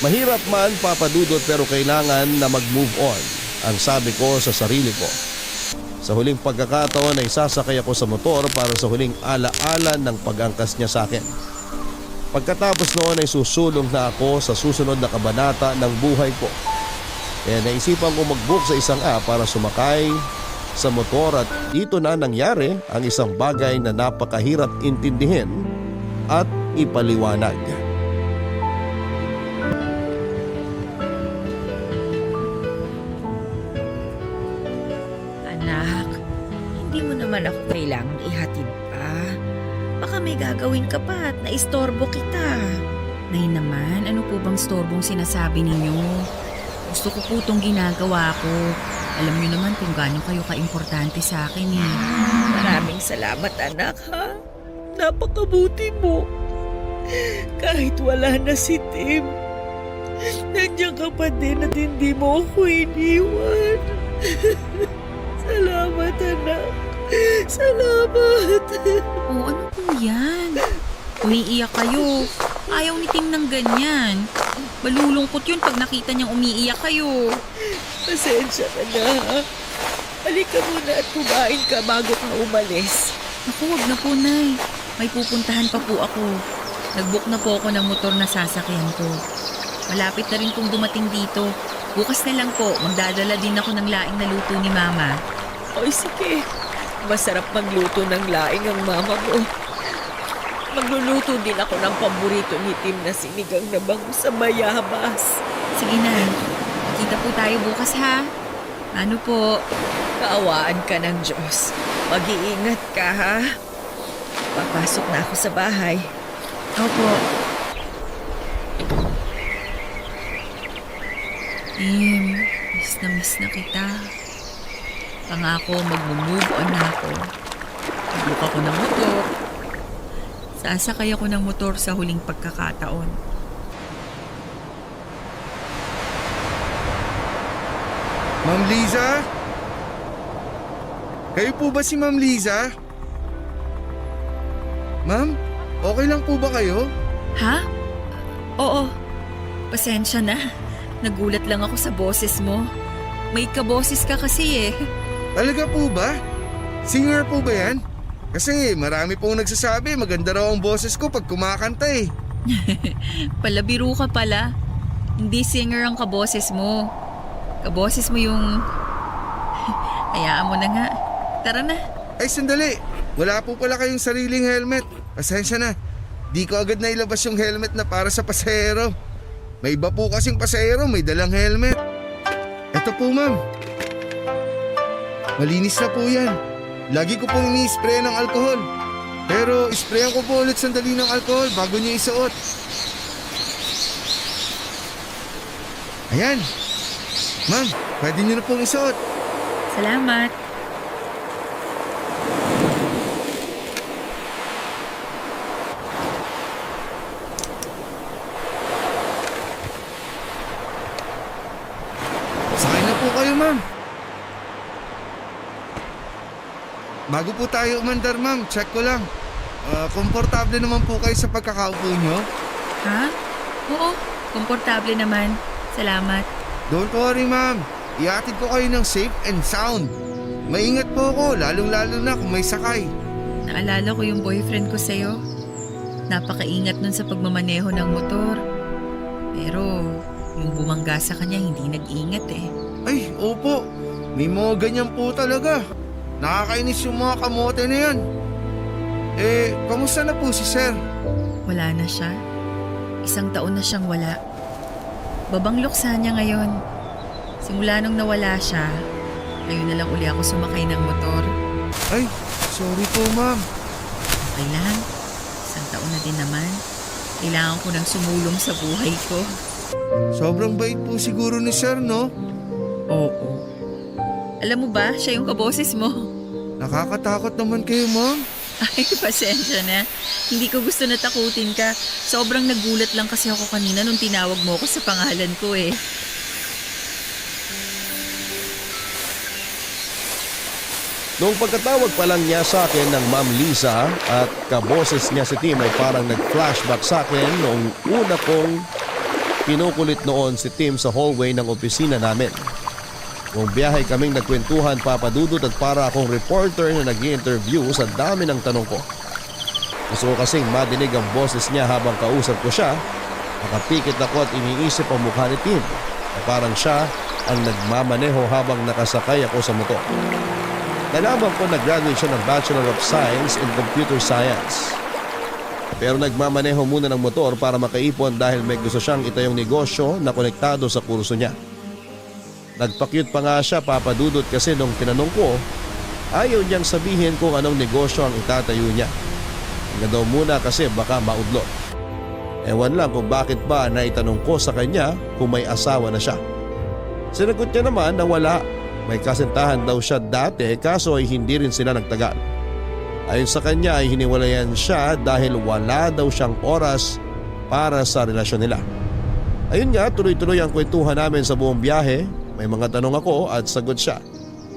Mahirap man, Papa Dudut, pero kailangan na mag-move on, ang sabi ko sa sarili ko. Sa huling pagkakataon ay sasakay ako sa motor para sa huling alaala ng pag-angkas niya sa akin. Pagkatapos noon ay susulong na ako sa susunod na kabanata ng buhay ko. Kaya naisipan ko mag-book sa isang app para sumakay sa motor at dito na nangyari ang isang bagay na napakahirap intindihin at ipaliwanag.
Anak, hindi mo naman ako kailangang ihatid pa. Baka may gagawin ka pa at naistorbo kita.
Nay naman, ano po bang storbong sinasabi ninyo? Gusto ko po itong ginagawa ko. Alam niyo naman kung gaano kayo ka-importante sa akin eh.
Maraming salamat, anak, ha? Napakabuti mo. Kahit wala na si Tim, nandiyan ka pa din at hindi mo ako iniwan. Salamat, anak. Salamat.
Oh, ano po yan? Umiiyak kayo. Ayaw ni Tim ng ganyan. Malulungkot yun pag nakita niyang umiiyak kayo.
Pasensya ka na, ha? Halika muna at kumain ka bago ka umalis.
Naku, wag na po, Nay. May pupuntahan pa po ako. Nag-book na po ako ng motor na sasakyan ko. Malapit na rin pong dumating dito. Bukas na lang po, magdadala din ako ng laing na luto ni Mama.
Oy, sige. Masarap magluto ng laing ang mama mo. Magluluto din ako ng paborito ni Tim na sinigang na bango sa bayabas.
Sige na, kita po tayo bukas ha. Ano po?
Kaawaan ka ng Diyos. Mag-iingat ka, ha? Papasok na ako sa bahay.
Opo. Tim, miss na kita. Pangako, mag-move on na ako. Book ako ng motor. Sasakay ako ng motor sa huling pagkakataon.
Ma'am Liza? Kayo po ba si Ma'am Liza? Ma'am, okay lang po ba kayo?
Ha? Oo. Pasensya na. Nagulat lang ako sa boses mo. May kaboses ka kasi eh.
Talaga po ba? Singer po ba yan? Kasi marami pong nagsasabi maganda raw ang boses ko pag kumakanta eh.
Palabiro ka pala. Hindi singer ang kaboses mo. Kaboses mo yung... Hayaan mo na nga. Tara na.
Ay sandali, wala po pala kayong sariling helmet. Pasensya na, di ko agad nailabas yung helmet na para sa pasahero. May iba po kasing pasahero may dalang helmet. Eto po ma'am. Malinis na po yan. Lagi ko pong ini-spray ng alcohol. Pero isprayan ko po ulit sandali ng alcohol bago niyo isuot. Ayan. Ma'am, pwede niyo na pong isuot.
Salamat.
Sakay na po kayo, ma'am. Bago po tayo umandar, ma'am, check ko lang. Komportable naman po kayo sa pagkakaupo nyo?
Ha? Oo, komportable naman. Salamat.
Don't worry, ma'am. Iatid ko kayo ng safe and sound. Maingat po ako, lalong-lalo na kung may sakay.
Naalala ko yung boyfriend ko sa'yo. Napakaingat nun sa pagmamaneho ng motor. Pero yung bumangga sa kanya hindi nag-ingat eh.
Ay, opo. May mga ganyan po talaga. Nakakainis yung mga kamote na yan. Kamusta na po si sir?
Wala na siya. 1 taon na siyang wala. Babangloksa niya ngayon. Simula nung nawala siya, ngayon na lang uli ako sumakay ng motor.
Ay, sorry po, ma'am.
Okay lang. 1 taon na din naman. Kailangan ko nang sumulong sa buhay ko.
Sobrang bait po siguro ni sir, no?
Oo. Alam mo ba, siya yung kaboses mo.
Nakakatakot naman kayo, ma'am.
Ay, pasensya na. Hindi ko gusto na takutin ka. Sobrang nagulat lang kasi ako kanina nung tinawag mo ako sa pangalan ko eh.
Noong pagkatawag pa lang niya sa akin ng Ma'am Liza at kaboses niya si Tim ay parang nag-flashback sa akin noong una kong kinukulit noon si Tim sa hallway ng opisina namin. Noong biyahe kaming nagkwentuhan, papadudot at para akong reporter na nag-i-interview sa dami ng tanong ko. Gusto ko kasing madinig ang boses niya habang kausap ko siya. Nakapikit ako at iniisip ang mukha ni Tim na parang siya ang nagmamaneho habang nakasakay ako sa motor. Nalaman ko nag-graduate siya ng Bachelor of Science in Computer Science. Pero nagmamaneho muna ng motor para makaipon dahil may gusto siyang itayong negosyo na konektado sa kurso niya. Nagpa-cute pa nga siya, papadudot, kasi nung tinanong ko, ayaw niyang sabihin kung anong negosyo ang itatayo niya. Nga daw muna kasi baka maudlot. Ewan lang kung bakit ba naitanong ko sa kanya kung may asawa na siya. Sinagot niya naman na wala. May kasintahan daw siya dati kaso ay hindi rin sila nagtagal. Ayon sa kanya ay hiniwalayan siya dahil wala daw siyang oras para sa relasyon nila. Ayun nga, tuloy-tuloy ang kwentuhan namin sa buong biyahe. May mga tanong ako at sagot siya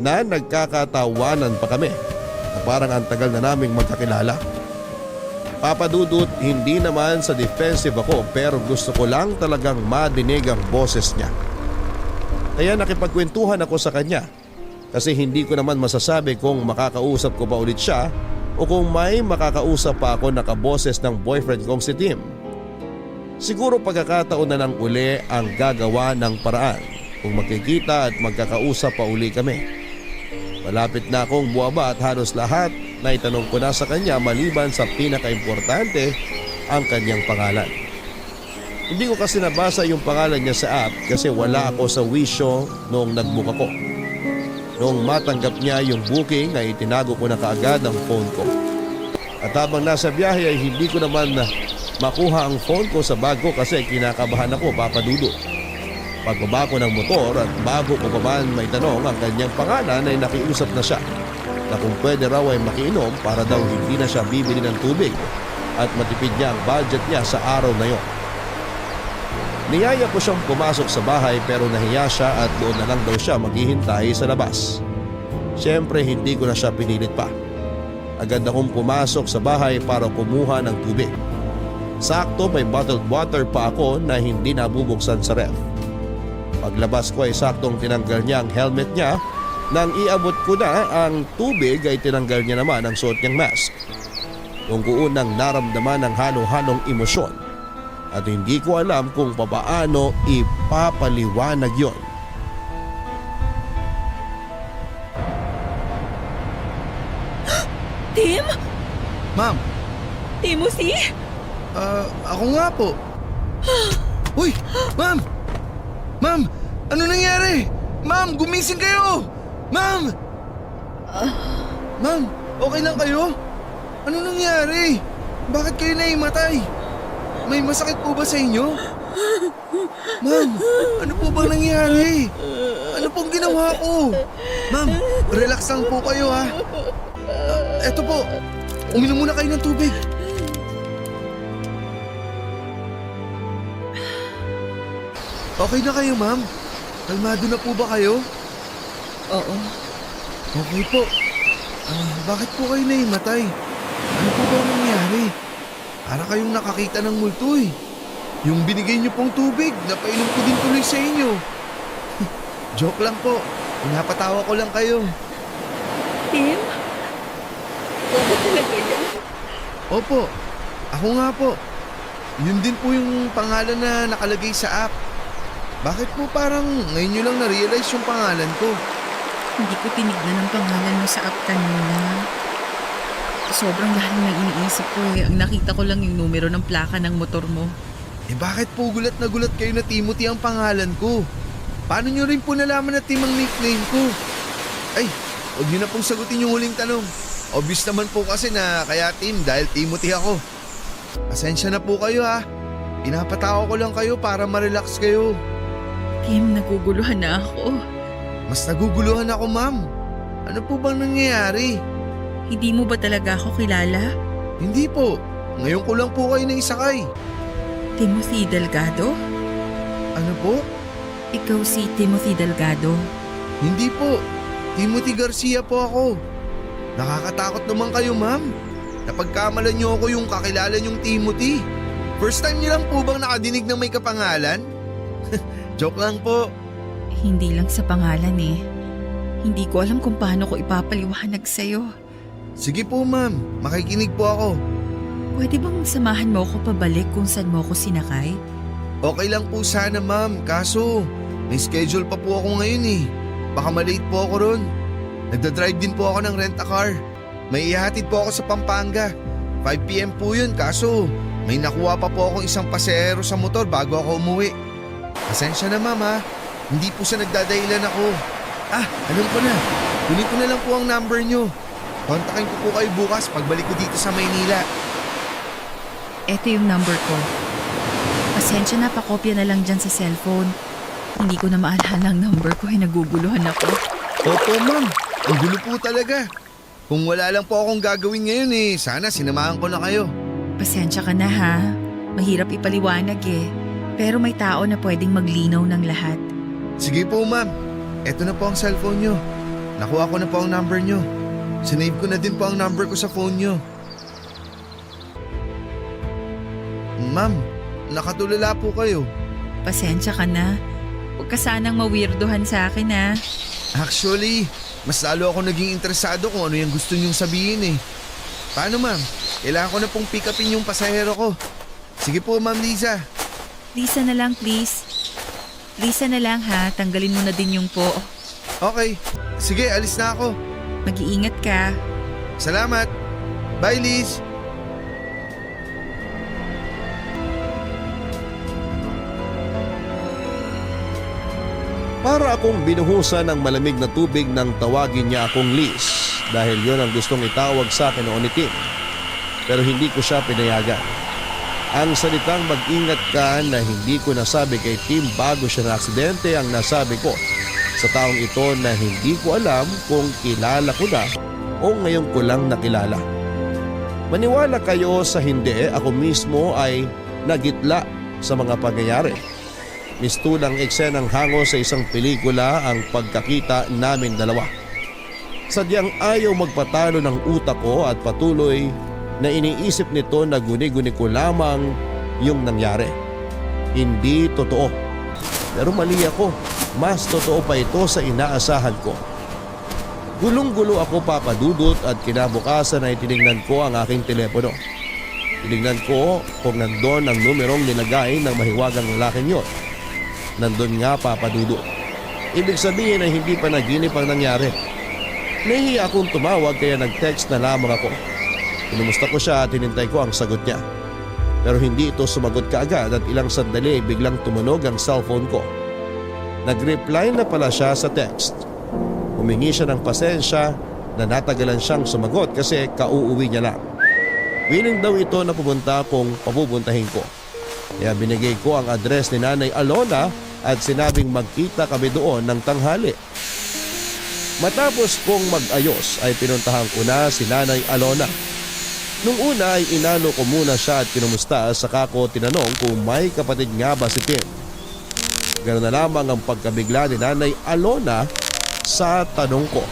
na nagkakatawanan pa kami na parang ang tagal na naming magkakilala. Papadudot, hindi naman sa defensive ako pero gusto ko lang talagang madinig ang boses niya. Kaya nakipagkwentuhan ako sa kanya kasi hindi ko naman masasabi kung makakausap ko pa ulit siya o kung may makakausap pa ako na kaboses ng boyfriend kong si Tim. Siguro pagkakataon na lang uli ang gagawa ng paraan kung magkikita at magkakausap pa uli kami. Malapit na akong buwaba at halos lahat na itanong ko na sa kanya maliban sa pinaka-importante, ang kanyang pangalan. Hindi ko kasi nabasa yung pangalan niya sa app kasi wala ako sa wisyo noong nag-book ako. Noong matanggap niya yung booking ay itinago ko na kaagad ang phone ko. At habang nasa biyahe ay hindi ko naman makuha ang phone ko sa bag ko kasi kinakabahan ako, papadudot. Pagbaba ko ng motor at bago ko pa man may tanong ang kanyang pangalan ay nakiusap na siya. na kung pwede raw ay makiinom para daw hindi na siya bibili ng tubig at matipid niya ang budget niya sa araw na yon. Niyaya ko siyang pumasok sa bahay pero nahiya siya at doon na lang daw siya maghihintay sa labas. Siyempre hindi ko na siya pinilit pa. Agad akong pumasok sa bahay para kumuha ng tubig. Sakto may bottled water pa ako na hindi nabubuksan sa ref. Paglabas ko ay saktong tinanggal niya ang helmet niya. Nang iabot ko na ang tubig ay tinanggal niya naman ang suot niyang mask. Kung unang naramdaman ng halo-halong emosyon at hindi ko alam kung papaano ipapaliwanag yon.
Tim?
Ma'am,
Timothy?
ako nga po. Uy, ma'am! Ma'am, ano nangyari? Ma'am, gumising kayo! Ma'am! Ma'am, okay lang kayo? Ano nangyari? Bakit kayo naimatay? May masakit po ba sa inyo? Ma'am, ano po bang nangyari? Ano pong ginawa ko? Ma'am, relax lang po kayo ha. Eto po, uminom muna kayo ng tubig. Okay na kayo, ma'am? Kalmado na po ba kayo?
Oo.
Okay po. Bakit po kayo naimatay? Ano po ba nangyari? Para kayong nakakita ng multo eh. Yung binigay niyo pong tubig, napainom ko din tuloy sa inyo. Joke lang po. Pinapatawa ko lang kayo.
Tim? Ako talaga yan?
Opo, ako nga po. Yun din po yung pangalan na nakalagay sa app. Bakit po parang ngayon nyo lang na-realize yung pangalan ko?
Hindi ko tinignan ang pangalan mo sa app kanina. Sobrang lalim ng iniisip ko eh. Ang nakita ko lang yung numero ng plaka ng motor mo.
Eh bakit po gulat na gulat kayo na Timothy ang pangalan ko? Paano nyo rin po nalaman na Tim ang nickname ko? Ay, huwag nyo na pong sagutin yung huling tanong. Obvious naman po kasi na kaya Tim dahil Timothy ako. Pasensya na po kayo ha. Pinapatawa ko lang kayo para ma-relax kayo.
Tim, naguguluhan na ako.
Mas naguguluhan ako, ma'am. Ano po bang nangyayari?
Hindi mo ba talaga ako kilala?
Hindi po. Ngayon ko lang po kayo naisakay.
Timothy Delgado?
Ano po?
Ikaw si Timothy Delgado.
Hindi po. Timothy Garcia po ako. Nakakatakot naman kayo, ma'am. Napagkamalan niyo ako yung kakilala niyong Timothy. First time niyo lang po bang nakadinig ng may kapangalan? Joke lang po.
Hindi lang sa pangalan eh. Hindi ko alam kung paano ko ipapaliwanag sa'yo.
Sige po, ma'am. Makikinig po ako.
Pwede bang samahan mo ako pabalik kung saan mo ako sinakay?
Okay lang po sana, ma'am. Kaso, may schedule pa po ako ngayon eh. Baka malate po ako ron. Nagdadrive din po ako ng rent-a-car. May ihatid po ako sa Pampanga. 5 PM po yun, kaso may nakuha pa po akong isang pasahero sa motor bago ako umuwi. Pasensya na, ma'am ha. Hindi po sa nagdadahilan ako. Alam ko na. Kunin ko na lang po ang number nyo. Kontakin ko po kayo bukas pagbalik ko dito sa Maynila.
Ito yung number ko. Pasensya na, pakopya na lang dyan sa cellphone. Hindi ko na maalala ang number ko, naguguluhan ako.
Opo, ma'am. Ang gulo po talaga. Kung wala lang po akong gagawin ngayon sana sinamahan ko na kayo.
Pasensya ka na ha. Mahirap ipaliwanag eh. Pero may tao na pwedeng maglinaw ng lahat.
Sige po, ma'am. Eto na po ang cellphone nyo. Nakuha ko na po ang number nyo. Sinave ko na din po ang number ko sa phone nyo. Ma'am, nakatulala po kayo.
Pasensya ka na. Huwag ka sanang mawirdohan sa akin ha.
Actually, mas lalo ako naging interesado kung ano yung gusto nyong sabihin eh. Paano, ma'am? Kailangan ko na pong pick upin yung pasahero ko. Sige po, ma'am Liza.
Lisa na lang please. Lisa na lang ha. Tanggalin mo na din yung po.
Okay. Sige, alis na ako.
Mag-iingat ka.
Salamat. Bye, Liz.
Para akong binuhusan ng malamig na tubig nang tawagin niya akong Liz dahil yon ang gustong itawag sa akin noon ni Tim. Pero hindi ko siya pinayagan. Ang salitang mag-ingat ka na hindi ko nasabi kay Tim bago siya na-aksidente ang nasabi ko sa taong ito na hindi ko alam kung kilala ko na o ngayon ko lang nakilala. Maniwala kayo sa hindi, ako mismo ay nagitla sa mga pangyayari. Mistulang eksenang hango sa isang pelikula ang pagkakita namin dalawa. Sadyang ayaw magpatalo ng utak ko at patuloy na iniisip nito na guni-guni ko lamang yung nangyari. Hindi totoo. Pero mali ako. Mas totoo pa ito sa inaasahan ko. Gulong-gulo ako, Papa Dudut, at kinabukasan ay tinignan ko ang aking telepono. Tinignan ko kung nandun ang numerong nilagay ng mahiwagang lalaking yon. Nandun nga, Papa Dudut. Ibig sabihin ay hindi pa naginip ang nangyari. Nahihiya akong tumawag kaya nag-text na lamang ako. Inumusta ko siya at hinintay ko ang sagot niya. Pero hindi ito sumagot kaagad at ilang sandali biglang tumunog ang cellphone ko. Nag-reply na pala siya sa text. Humingi siya ng pasensya na natagalan siyang sumagot kasi kauuwi niya lang. Willing daw ito na pumunta kung papupuntahin ko. Kaya binigay ko ang address ni Nanay Alona at sinabing magkita kami doon ng tanghali. Matapos kong mag-ayos ay pinuntahan ko na si Nanay Alona. Nung una ay inano ko muna siya at kinumusta saka ko tinanong kung may kapatid nga ba si Tim. Ganoon na lamang ang pagkabigla ni Nanay Alona sa tanong ko.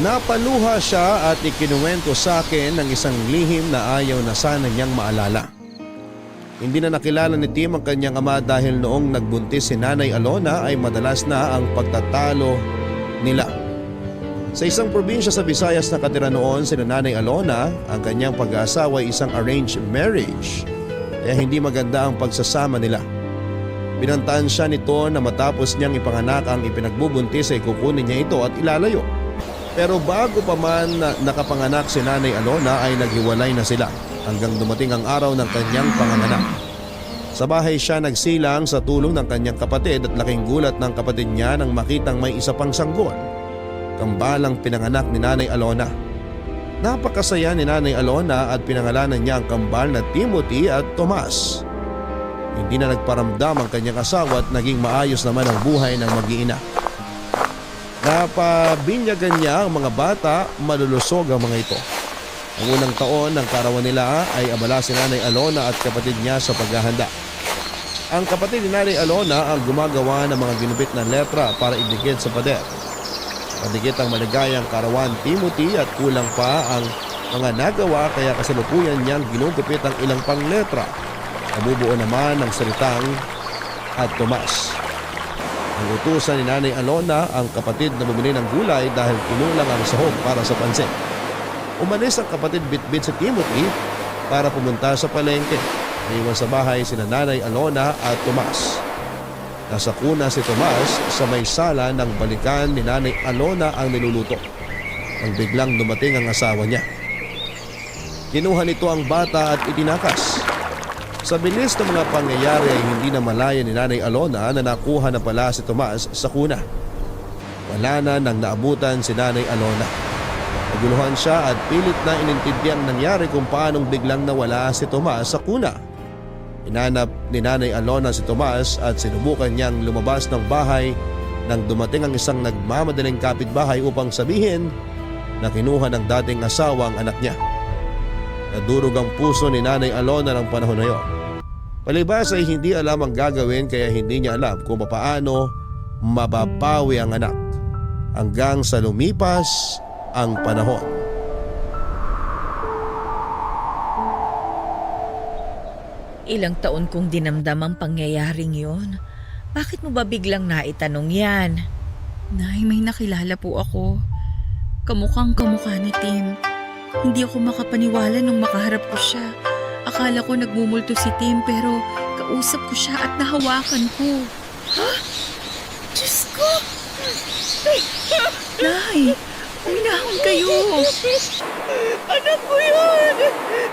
Napaluha siya at ikinuwento sa akin ng isang lihim na ayaw na sana niyang maalala. Hindi na nakilala ni Tim ang kanyang ama dahil noong nagbuntis si Nanay Alona ay madalas na ang pagtatalo nila. Sa isang probinsya sa Visayas nakatira noon si Nanay Alona, ang kanyang pag-aasawa ay isang arranged marriage. Kaya hindi maganda ang pagsasama nila. Pinantaan siya nito na matapos niyang ipanganak ang ipinagbubuntis ay kukunin niya ito at ilalayo. Pero bago pa man nakapanganak si Nanay Alona ay naghiwalay na sila hanggang dumating ang araw ng kanyang panganganak. Sa bahay siya nagsilang sa tulong ng kanyang kapatid at laking gulat ng kapatid niya nang makitang may isa pang sanggol. Kambalang pinanganak ni Nanay Alona. Napakasaya ni Nanay Alona at pinangalanan niya ang kambal na Timothy at Tomas. Hindi na nagparamdam ang kanyang asawa at naging maayos naman ang buhay ng mag-iina. Napabinyagan niya ang mga bata, malulusog ang mga ito. Ang unang taon ng karawan nila ay abala si Nanay Alona at kapatid niya sa paghahanda. Ang kapatid ni Nanay Alona ang gumagawa ng mga ginupit na letra para idikit sa pader. Padikit ang maligayang karawan Timothy at kulang pa ang mga nagawa kaya kasalukuyan niyang ginugupit ang ilang pang letra. Nabubuo naman ng salitang at Tomas. Ang utusan ni Nanay Alona ang kapatid na bumili ng gulay dahil kumulang ang sahog para sa pansit. Umalis ang kapatid bitbit si Timothy para pumunta sa palengke. Naiwan sa bahay sina Nanay Alona at Tomas. Nasa kuna si Tomas sa may sala ng balikan ni Nanay Alona ang niluluto. Nang biglang dumating ang asawa niya. Kinuha nito ang bata at itinakas. Sa bilis ng mga pangyayari ay hindi na malaya ni Nanay Alona na nakuha na pala si Tomas sa kuna. Wala na nang naabutan si Nanay Alona. Naguluhan siya at pilit na inintindi ang nangyari kung paanong biglang nawala si Tomas sa kuna. Inanap ni Nanay Alona si Tomas at sinubukan niyang lumabas ng bahay nang dumating ang isang nagmamadaling kapitbahay upang sabihin na kinuha ng dating asawa ang anak niya. Nadurog ang puso ni Nanay Alona ng panahon na iyon. Palibas ay hindi alam ang gagawin kaya hindi niya alam kung paano mababawi ang anak hanggang sa lumipas ang panahon.
Ilang taon kong dinamdam ang pangyayaring yon. Bakit mo ba biglang naitanong yan?
Nay, may nakilala po ako. Kamukhang kamukha ni Tim. Hindi ako makapaniwala nung makaharap ko siya. Akala ko nagmumulto si Tim pero kausap ko siya at nahawakan ko.
Diyos ko!
Nay, uminahon kayo.
Anak ko yun!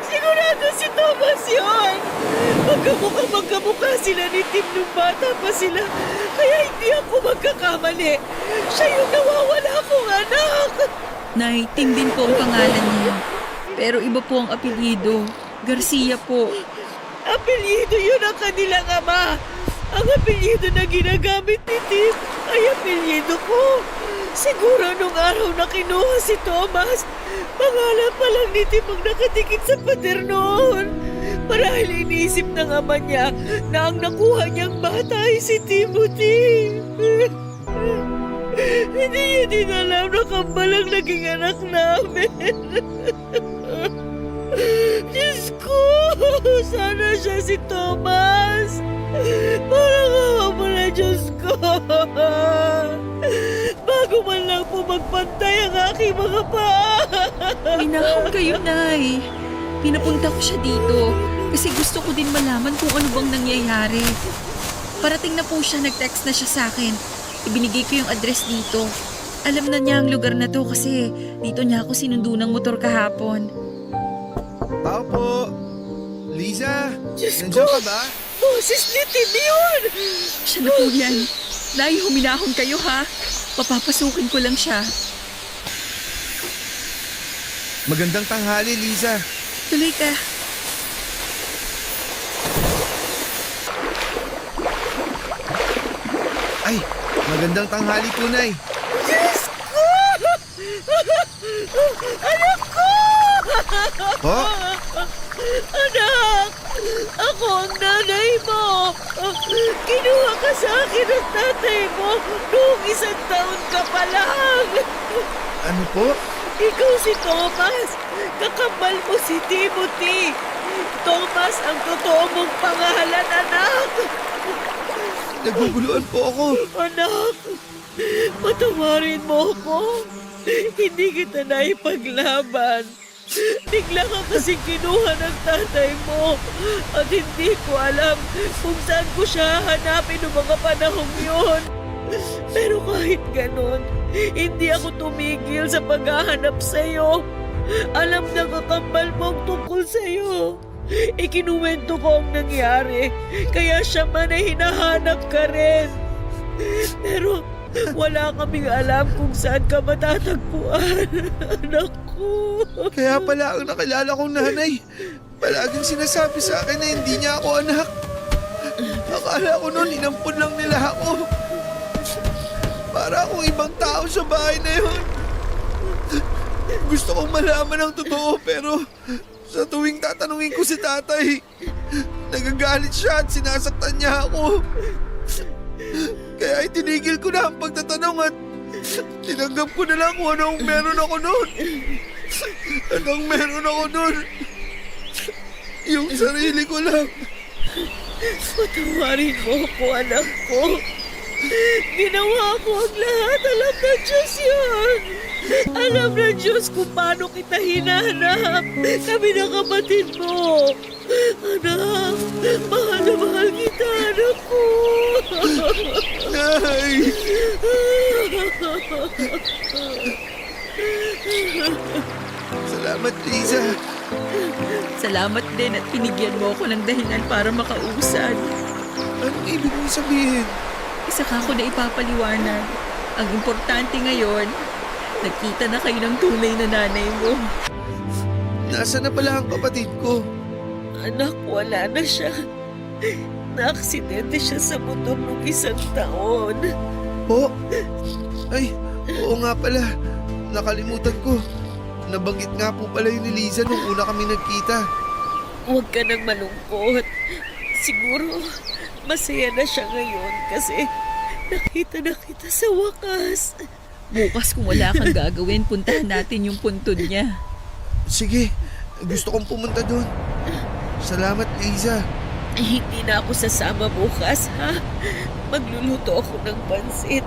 Sigurado si Thomas yun! Magkamukha sila ni Tim nung bata pa sila. Kaya hindi ako magkakamali. Siya yung nawawala kong anak!
Nay, Tim din po ang pangalan niya. Pero iba po ang apelyido. Garcia po.
Apelyido yun ang kanilang ama. Ang apelyido na ginagamit ni Tim ay apelyido ko. Siguro nung araw na kinuha si Thomas, pangalan pa lang ni Timang nakatikit sa pader noon. Marahil iniisip ng ama niya na ang nakuha niyang bata ay si Timothy. Hindi niya din alam na kambal ang naging anak namin. Diyos ko, sana siya si Thomas. Parang awa mo na, Diyos ko. Bago man lang po magpantay ang aking mga paa.
Minahon kayo, Nay. Pinapunta ko siya dito kasi gusto ko din malaman kung ano bang nangyayari. Parating na po siya, nag-text na siya sa akin. Ibinigay ko yung address dito. Alam na niya ang lugar na to kasi dito niya ako sinundo ng motor kahapon.
Tao po. Liza,
Diyos
nandiyan
ko!
ka ba?
Boses ni Tim yun!
Siya na po yan. Nay, huminahon kayo ha. Papapasukin ko lang siya.
Magandang tanghali, Liza.
Tuloy ka.
Ay, magandang tanghali, tunay.
Diyos ko! Anak ko!
Po?
Anak! Ako ang nanay mo! Kinuha ka sa akin ng tatay mo noong 1 taon ka pa lang!
Ano po?
Ikaw si Thomas! Kakambal mo si Timothy! Thomas ang totoo mong pangalan, anak!
Naguguluhan po ako.
Anak! Patawarin mo ko! Hindi kita naipaglaban! Bigla ka kasi kinuha ng tatay mo at hindi ko alam kung saan ko siya hanapin noong mga panahong yun. Pero kahit ganon, hindi ako tumigil sa paghahanap sa'yo. Alam na kakambal mo ang tungkol sa'yo. Ikinuwento ko ang nangyari, kaya siya man ay hinahanap ka rin. Pero wala kaming alam kung saan ka matatagpuan, anak ko.
Kaya pala ang nakilala kong nanay, palaging sinasabi sa akin na hindi niya ako anak. Akala ko noon inampun lang nila ako. Para akong ibang tao sa bahay na yun. Gusto kong malaman ang totoo pero sa tuwing tatanungin ko si tatay, nagagalit siya at sinasaktan niya ako. Kaya itinigil ko na ang pagtatanong at tinanggap ko na lang kung anong meron ako noon. At ang meron ako noon, yung sarili ko lang.
Patawarin mo ko, anak ko. Ginawa ko ang lahat. Alam na Diyos yun. Alam na Diyos kung paano kita hinanap. Kami na kapatid mo. Anak, mahal na mahal kita, anak ko.
Nay! Salamat, Liza.
Salamat din at pinigyan mo ako ng dahilan para makausad.
Anong ibig mong sabihin?
Isa ka ako na ipapaliwanag. Ang importante ngayon, nagkita na kayo ng tunay na nanay mo.
Nasaan na pala ang kapatid ko?
Anak, wala na siya. Naaksidente siya sa motor nung 1 taon.
Po? Ay, oo nga pala. Nakalimutan ko. Nabanggit nga po pala yun ni Liza nung una kami nagkita.
Huwag ka nang malungkot. Siguro, masaya na siya ngayon kasi nakita na kita sa wakas.
Bukas kung wala kang gagawin, puntahan natin yung puntod niya.
Sige, gusto kong pumunta doon. Salamat, Liza.
Hindi na ako sasama bukas, ha? Magluluto ako ng pansit.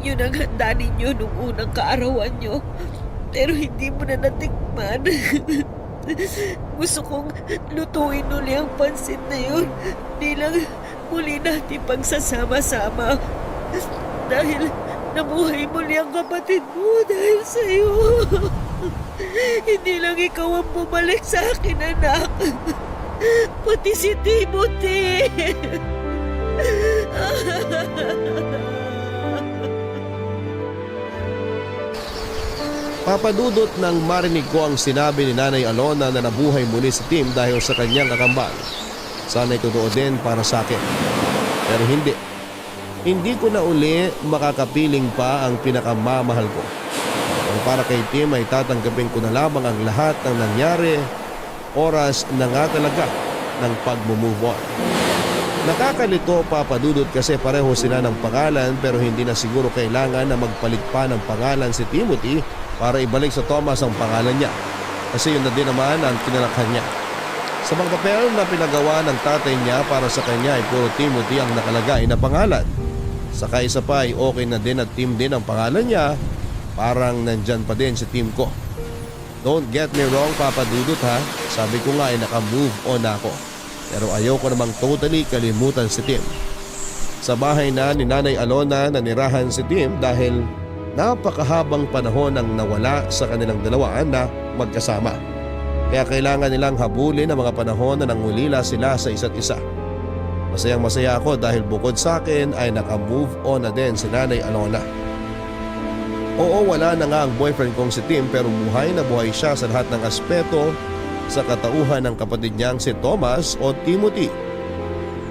Yun ang handa ninyo nung unang kaarawan nyo. Pero hindi mo na natikman. Gusto kong lutuin uli ang pansit na yun bilang muli natin pagsasama-sama. Dahil nabuhay muli ang kapatid mo dahil sa'yo. Hindi lang ikaw ang bumalik sa akin, anak. Pati si Timothy.
Papadudot nang marinig ko ang sinabi ni Nanay Alona na nabuhay muli si Tim dahil sa kanyang kakambal. Sana'y totoo din para sa akin. Pero hindi. Hindi ko na uli makakapiling pa ang pinakamamahal ko. Ang para kay Tim ay tatanggapin ko na lamang ang lahat ng nangyari. Oras na nga talaga ng pag-move on. Nakakalito, Papa Dudut, kasi pareho sila ng pangalan pero hindi na siguro kailangan na magpalit pa ng pangalan si Timothy para ibalik sa Thomas ang pangalan niya. Kasi yun na din naman ang kinalakhan niya. Sa mga papel na pinagawa ng tatay niya para sa kanya ay puro Timothy ang nakalagay na pangalan. Saka isa pa ay okay na din at Tim din ang pangalan niya. Parang nandyan pa din si Tim ko. Don't get me wrong, Papa Dudut, ha. Sabi ko nga ay naka-move on ako. Pero ayoko namang totally kalimutan si Tim. Sa bahay na ni Nanay Alona nanirahan si Tim dahil napakahabang panahon ang nawala sa kanilang dalawaan na magkasama. Kaya kailangan nilang habulin ang mga panahon na nangulila sila sa isa't isa. Masayang masaya ako dahil bukod sa akin ay naka-move on na din si Nanay Alona. Oo, wala na nga ang boyfriend kong si Tim pero buhay na buhay siya sa lahat ng aspeto sa katauhan ng kapatid niyang si Thomas o Timothy.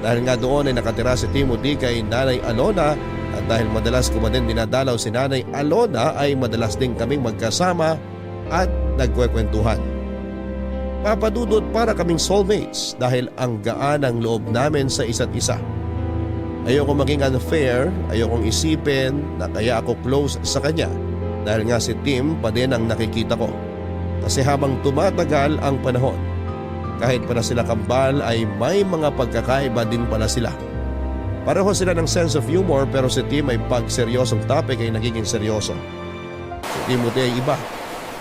Dahil nga doon ay nakatira si Timothy kay Nanay Alona at dahil madalas ko din dinadalaw si Nanay Alona ay madalas din kaming magkasama at nagkwekwentuhan. Papadudot, para kaming soulmates dahil ang gaan ang loob namin sa isa't isa. Ayoko maging unfair, ayokong isipin na kaya ako close sa kanya dahil nga si Tim pa din ang nakikita ko. Kasi habang tumatagal ang panahon, kahit pala sila kambal ay may mga pagkakaiba din pala sila. Pareho sila ng sense of humor pero si Tim ay pag seryosong topic ay nagiging seryoso. Si Timothy ay iba.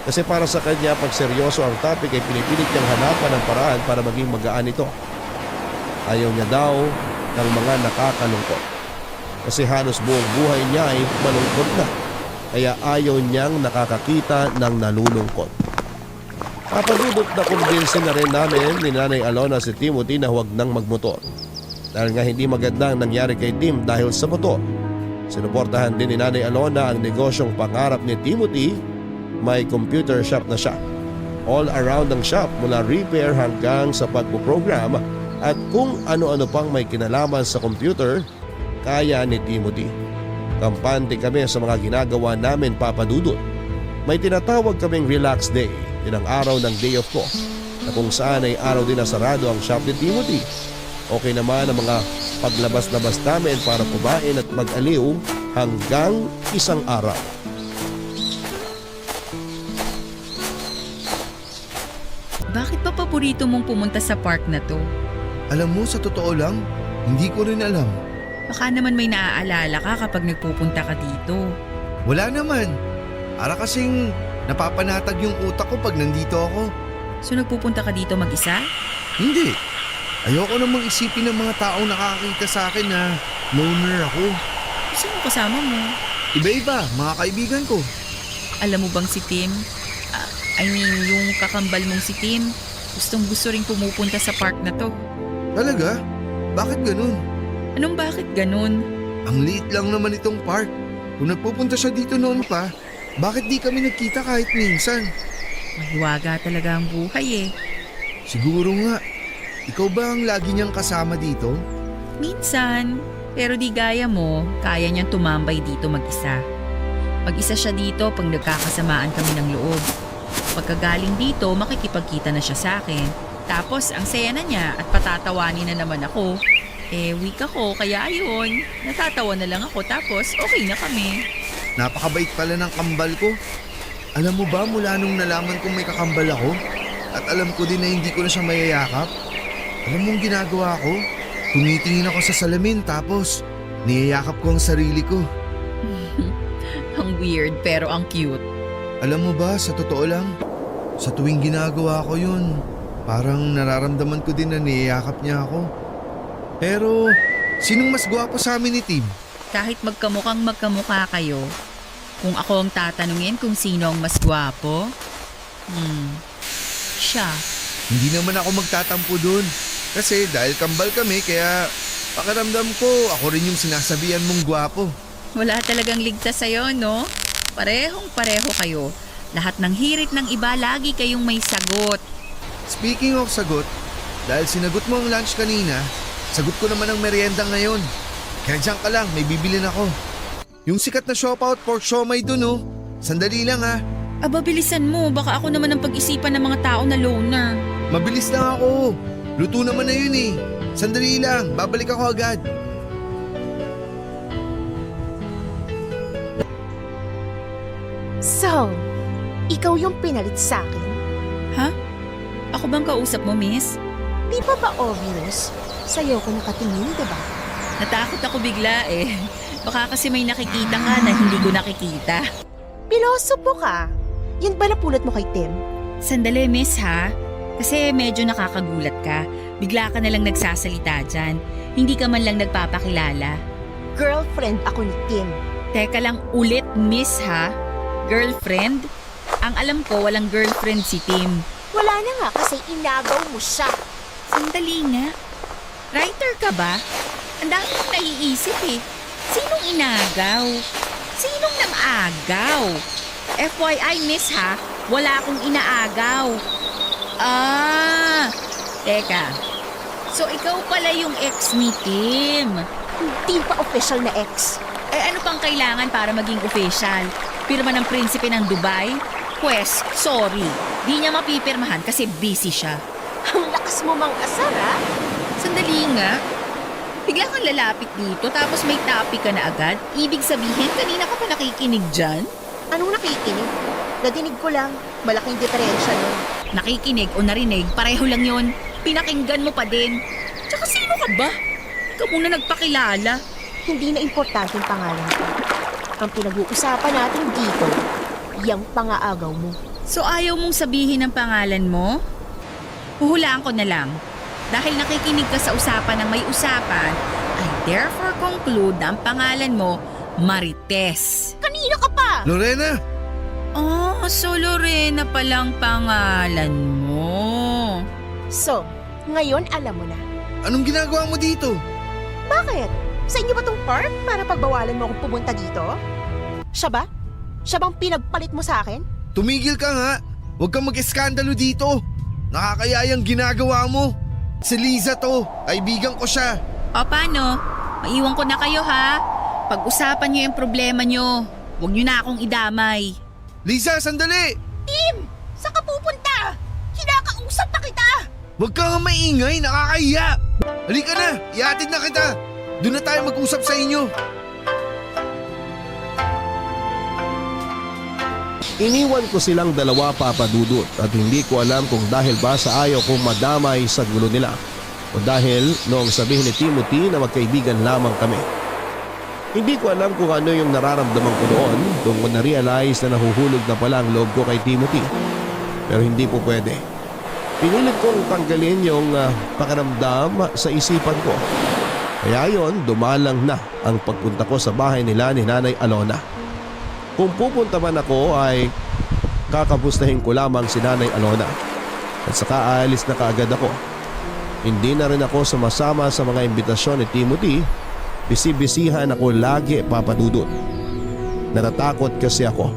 Kasi para sa kanya pag seryoso ang topic ay pinipilit niyang hanapan ng paraan para maging magaan ito. Ayaw niya daw ng mga nakakalungkot. Kasi halos buong buhay niya ay malungkot na. Kaya ayaw niyang nakakakita ng nalulungkot. Papadudot na kumbinsin na rin namin ni Nanay Alona si Timothy na huwag nang magmotor. Dahil nga hindi maganda ang nangyari kay Tim dahil sa motor. Sinuportahan din ni Nanay Alona ang negosyong pangarap ni Timothy. May computer shop na siya. All around ang shop mula repair hanggang sa pagpuprogram at kung ano-ano pang may kinalaman sa computer, kaya ni Timothy. Kampante kami sa mga ginagawa namin, Papadudot. May tinatawag kaming relax day. Yun ang araw ng day off ko na kung saan ay araw din na sarado ang shop ni Timothy. Okay naman ang mga paglabas-labas namin para kumain at mag-aliw hanggang isang araw.
Bakit pa paborito mong pumunta sa park na to?
Alam mo, sa totoo lang, hindi ko rin alam.
Baka naman may naaalala ka kapag nagpupunta ka dito.
Wala naman. Para kasing napapanatag yung utak ko pag nandito ako.
So nagpupunta ka dito mag-isa?
Hindi. Ayoko namang isipin ng mga taong nakakita sa akin na loner ako.
Sino kasama mo?
Iba-iba, mga kaibigan ko.
Alam mo bang si Tim? Yung kakambal mong si Tim, gustong gusto rin pumupunta sa park na to.
Talaga? Bakit ganun?
Anong bakit ganun?
Ang liit lang naman itong park. Kung nagpupunta siya dito noon pa, bakit di kami nagkita kahit minsan?
Mahiwaga talaga ang buhay eh.
Siguro nga. Ikaw ba ang lagi niyang kasama dito?
Minsan, pero di gaya mo, kaya niyang tumambay dito mag-isa. Mag-isa siya dito pag nagkakasamaan kami ng loob. Pagkagaling dito, makikipagkita na siya sa akin. Tapos, ang saya na niya at patatawanin na naman ako. Weak ako, kaya ayun. Natatawa na lang ako tapos okay na kami.
Napakabait pala ng kambal ko. Alam mo ba mula nung nalaman kong may kakambal ako? At alam ko din na hindi ko na siya mayayakap. Alam mo ang ginagawa ko? Tumitingin ako sa salamin tapos niyayakap ko ang sarili ko.
Ang weird pero ang cute.
Alam mo ba, sa totoo lang, sa tuwing ginagawa ko yun, parang nararamdaman ko din na niyayakap niya ako. Pero, sinong mas gwapo sa amin ni Tim?
Kahit magkamukha kayo, kung ako ang tatanungin kung sino ang mas gwapo, siya.
Hindi naman ako magtatampo dun. Kasi dahil kambal kami, kaya pakiramdam ko ako rin yung sinasabihan mong gwapo.
Wala talagang ligtas sa'yo, no? Parehong-pareho kayo. Lahat ng hirit ng iba, lagi kayong may sagot.
Speaking of sagot, dahil sinagot mo ang lunch kanina, sagot ko naman ang merienda ngayon. Kaya diyan ka lang, may bibilin ako. Yung sikat na Siopaw at pork siomay dun oh. Sandali lang ha.
Aba, bilisan mo. Baka ako naman ang pag-isipan ng mga tao na loner.
Mabilis lang ako. Luto naman na yun eh. Sandali lang, babalik ako agad.
So, ikaw yung pinalit sa akin?
Ha? Ako bang kausap mo, miss?
Di ba ba obvious? Sa'yo ko nakatingin, diba?
Natakot ako bigla eh. Baka kasi may nakikita ka na hindi ko nakikita.
Pilosopo ka. Yan ba napulot mo kay Tim?
Sandali, miss ha? Kasi medyo nakakagulat ka. Bigla ka nalang nagsasalita dyan. Hindi ka man lang nagpapakilala.
Girlfriend ako ni Tim.
Teka lang ulit, miss ha? Girlfriend? Ang alam ko, walang girlfriend si Tim.
Wala na nga kasi inagaw mo siya.
Sandali nga. Writer ka ba? Ang dami kong naiisip eh. Sinong inagaw? Sinong nang-agaw? FYI, miss ha? Wala akong inaagaw. Teka. So ikaw pala yung ex ni Tim.
Hindi pa official na ex.
Eh ano pang kailangan para maging official? Pirma ng prinsipe ng Dubai? Pwes, sorry. Di niya mapipirmahan kasi busy siya.
Ang lakas mo mang asar, ha?
Sandali nga. Bigla kang lalapit dito tapos may topic ka na agad. Ibig sabihin, kanina ka pa nakikinig dyan?
Anong nakikinig? Nadinig ko lang. Malaking diferensya nun.
Nakikinig o narinig, pareho lang yon. Pinakinggan mo pa din. Tsaka sino ka ba? Ikaw muna nagpakilala.
Hindi na importante yung pangalan ko. Ang pinag-uusapan natin dito, yung pangaagaw mo.
So ayaw mong sabihin ang pangalan mo? Huhulaan ko na lang. Dahil nakikinig ka sa usapan ng may usapan, I therefore conclude na ang pangalan mo, Marites.
Kanina ka pa!
Lorena!
Oh, so Lorena palang pangalan mo.
So, ngayon alam mo na.
Anong ginagawa mo dito?
Bakit? Sa inyo ba tong park para pagbawalan mo akong pumunta dito? Siya ba? Siya bang pinagpalit mo sa akin?
Tumigil ka nga. Huwag kang mag-eskandalo dito. Nakakayayang ginagawa mo. Si Liza to. Kaibigan ko siya.
O paano? Maiwan ko na kayo ha. Pag-usapan niyo yung problema niyo. Huwag niyo na akong idamay.
Liza, sandali!
Tim! Saan ka pupunta? Kinakausap pa kita!
Huwag ka nga maingay. Nakakahiya. Halika na. Ihatid na kita. Doon na tayo mag-usap sa inyo.
Iniwan ko silang dalawa, Papa Dudut, at hindi ko alam kung dahil ba sa ayaw kong madamay sa gulo nila o dahil noong sabihin ni Timothy na magkaibigan lamang kami. Hindi ko alam kung ano yung nararamdaman ko noon kung na-realize na nahuhulog na pala ang loob ko kay Timothy. Pero hindi po pwede. Pinilit kong tanggalin yung pakiramdam sa isipan ko. Kaya yon, dumalang na ang pagpunta ko sa bahay nila ni Nanay Alona. Kung pupunta man ako ay kakapustahin ko lamang si Nanay Alona at saka aalis na kaagad ako. Hindi na rin ako sumasama sa mga imbitasyon ni Timothy. Bisi-bisihan ako lagi, Papa Dudut. Natatakot kasi ako.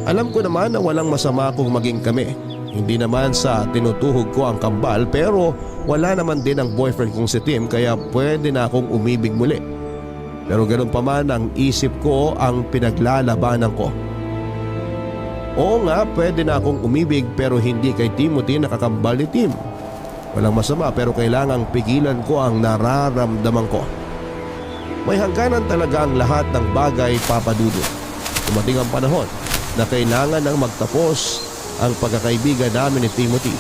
Alam ko naman na walang masama kung maging kami. Hindi naman sa tinutuhog ko ang kambal pero wala naman din ang boyfriend kong si Tim kaya pwede na akong umibig muli. Pero ganun pa man ang isip ko ang pinaglalabanan ko. Oo nga, pwede na akong umibig pero hindi kay Timothy nakakambal ni Tim. Walang masama pero kailangang pigilan ko ang nararamdaman ko. May hangganan talaga ang lahat ng bagay, Papa Dudut. Dumating ang panahon na kailangan nang magtapos ang pagkakaibigan namin ni Timothy.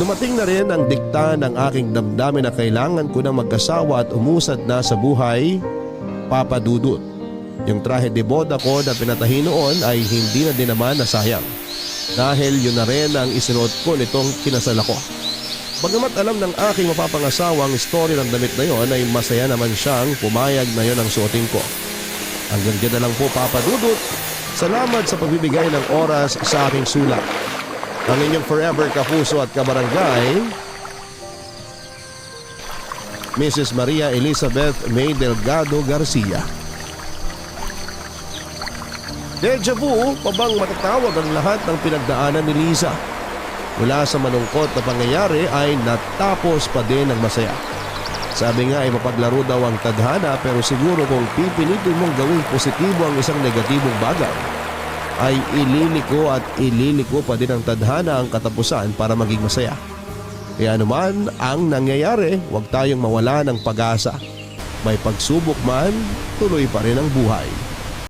Dumating na rin ang dikta ng aking damdamin na kailangan ko na mag-asawa at umusad na sa buhay, Papa Dudut. Yung trahe de boda ko na pinatahi noon ay hindi na din naman nasayang. Dahil yun na rin ang isinuot ko nitong kinasal ako. Bagamat alam ng aking mapapangasawa ang story ng damit na yon ay masaya naman siyang pumayag na yon ang suotin ko. Hanggang dyan na lang po, Papa Dudut. Salamat sa pagbibigay ng oras sa aking sulat. Ang inyong forever kapuso at kabarangay, Mrs. Maria Elizabeth May Delgado Garcia. Deja vu, pabang matatawag ang lahat ng pinagdaanan ni Liza. Mula sa malungkot na pangyayari ay natapos pa din ng masaya. Sabi nga ay mapaglaro daw ang tadhana pero siguro kung pipilitin mong gawing positibo ang isang negatibong bagay, ay ililiko at ililiko pa din ang tadhana ang katapusan para maging masaya. Kaya naman ang nangyayari, huwag tayong mawala ng pag-asa. May pagsubok man, tuloy pa rin ang buhay.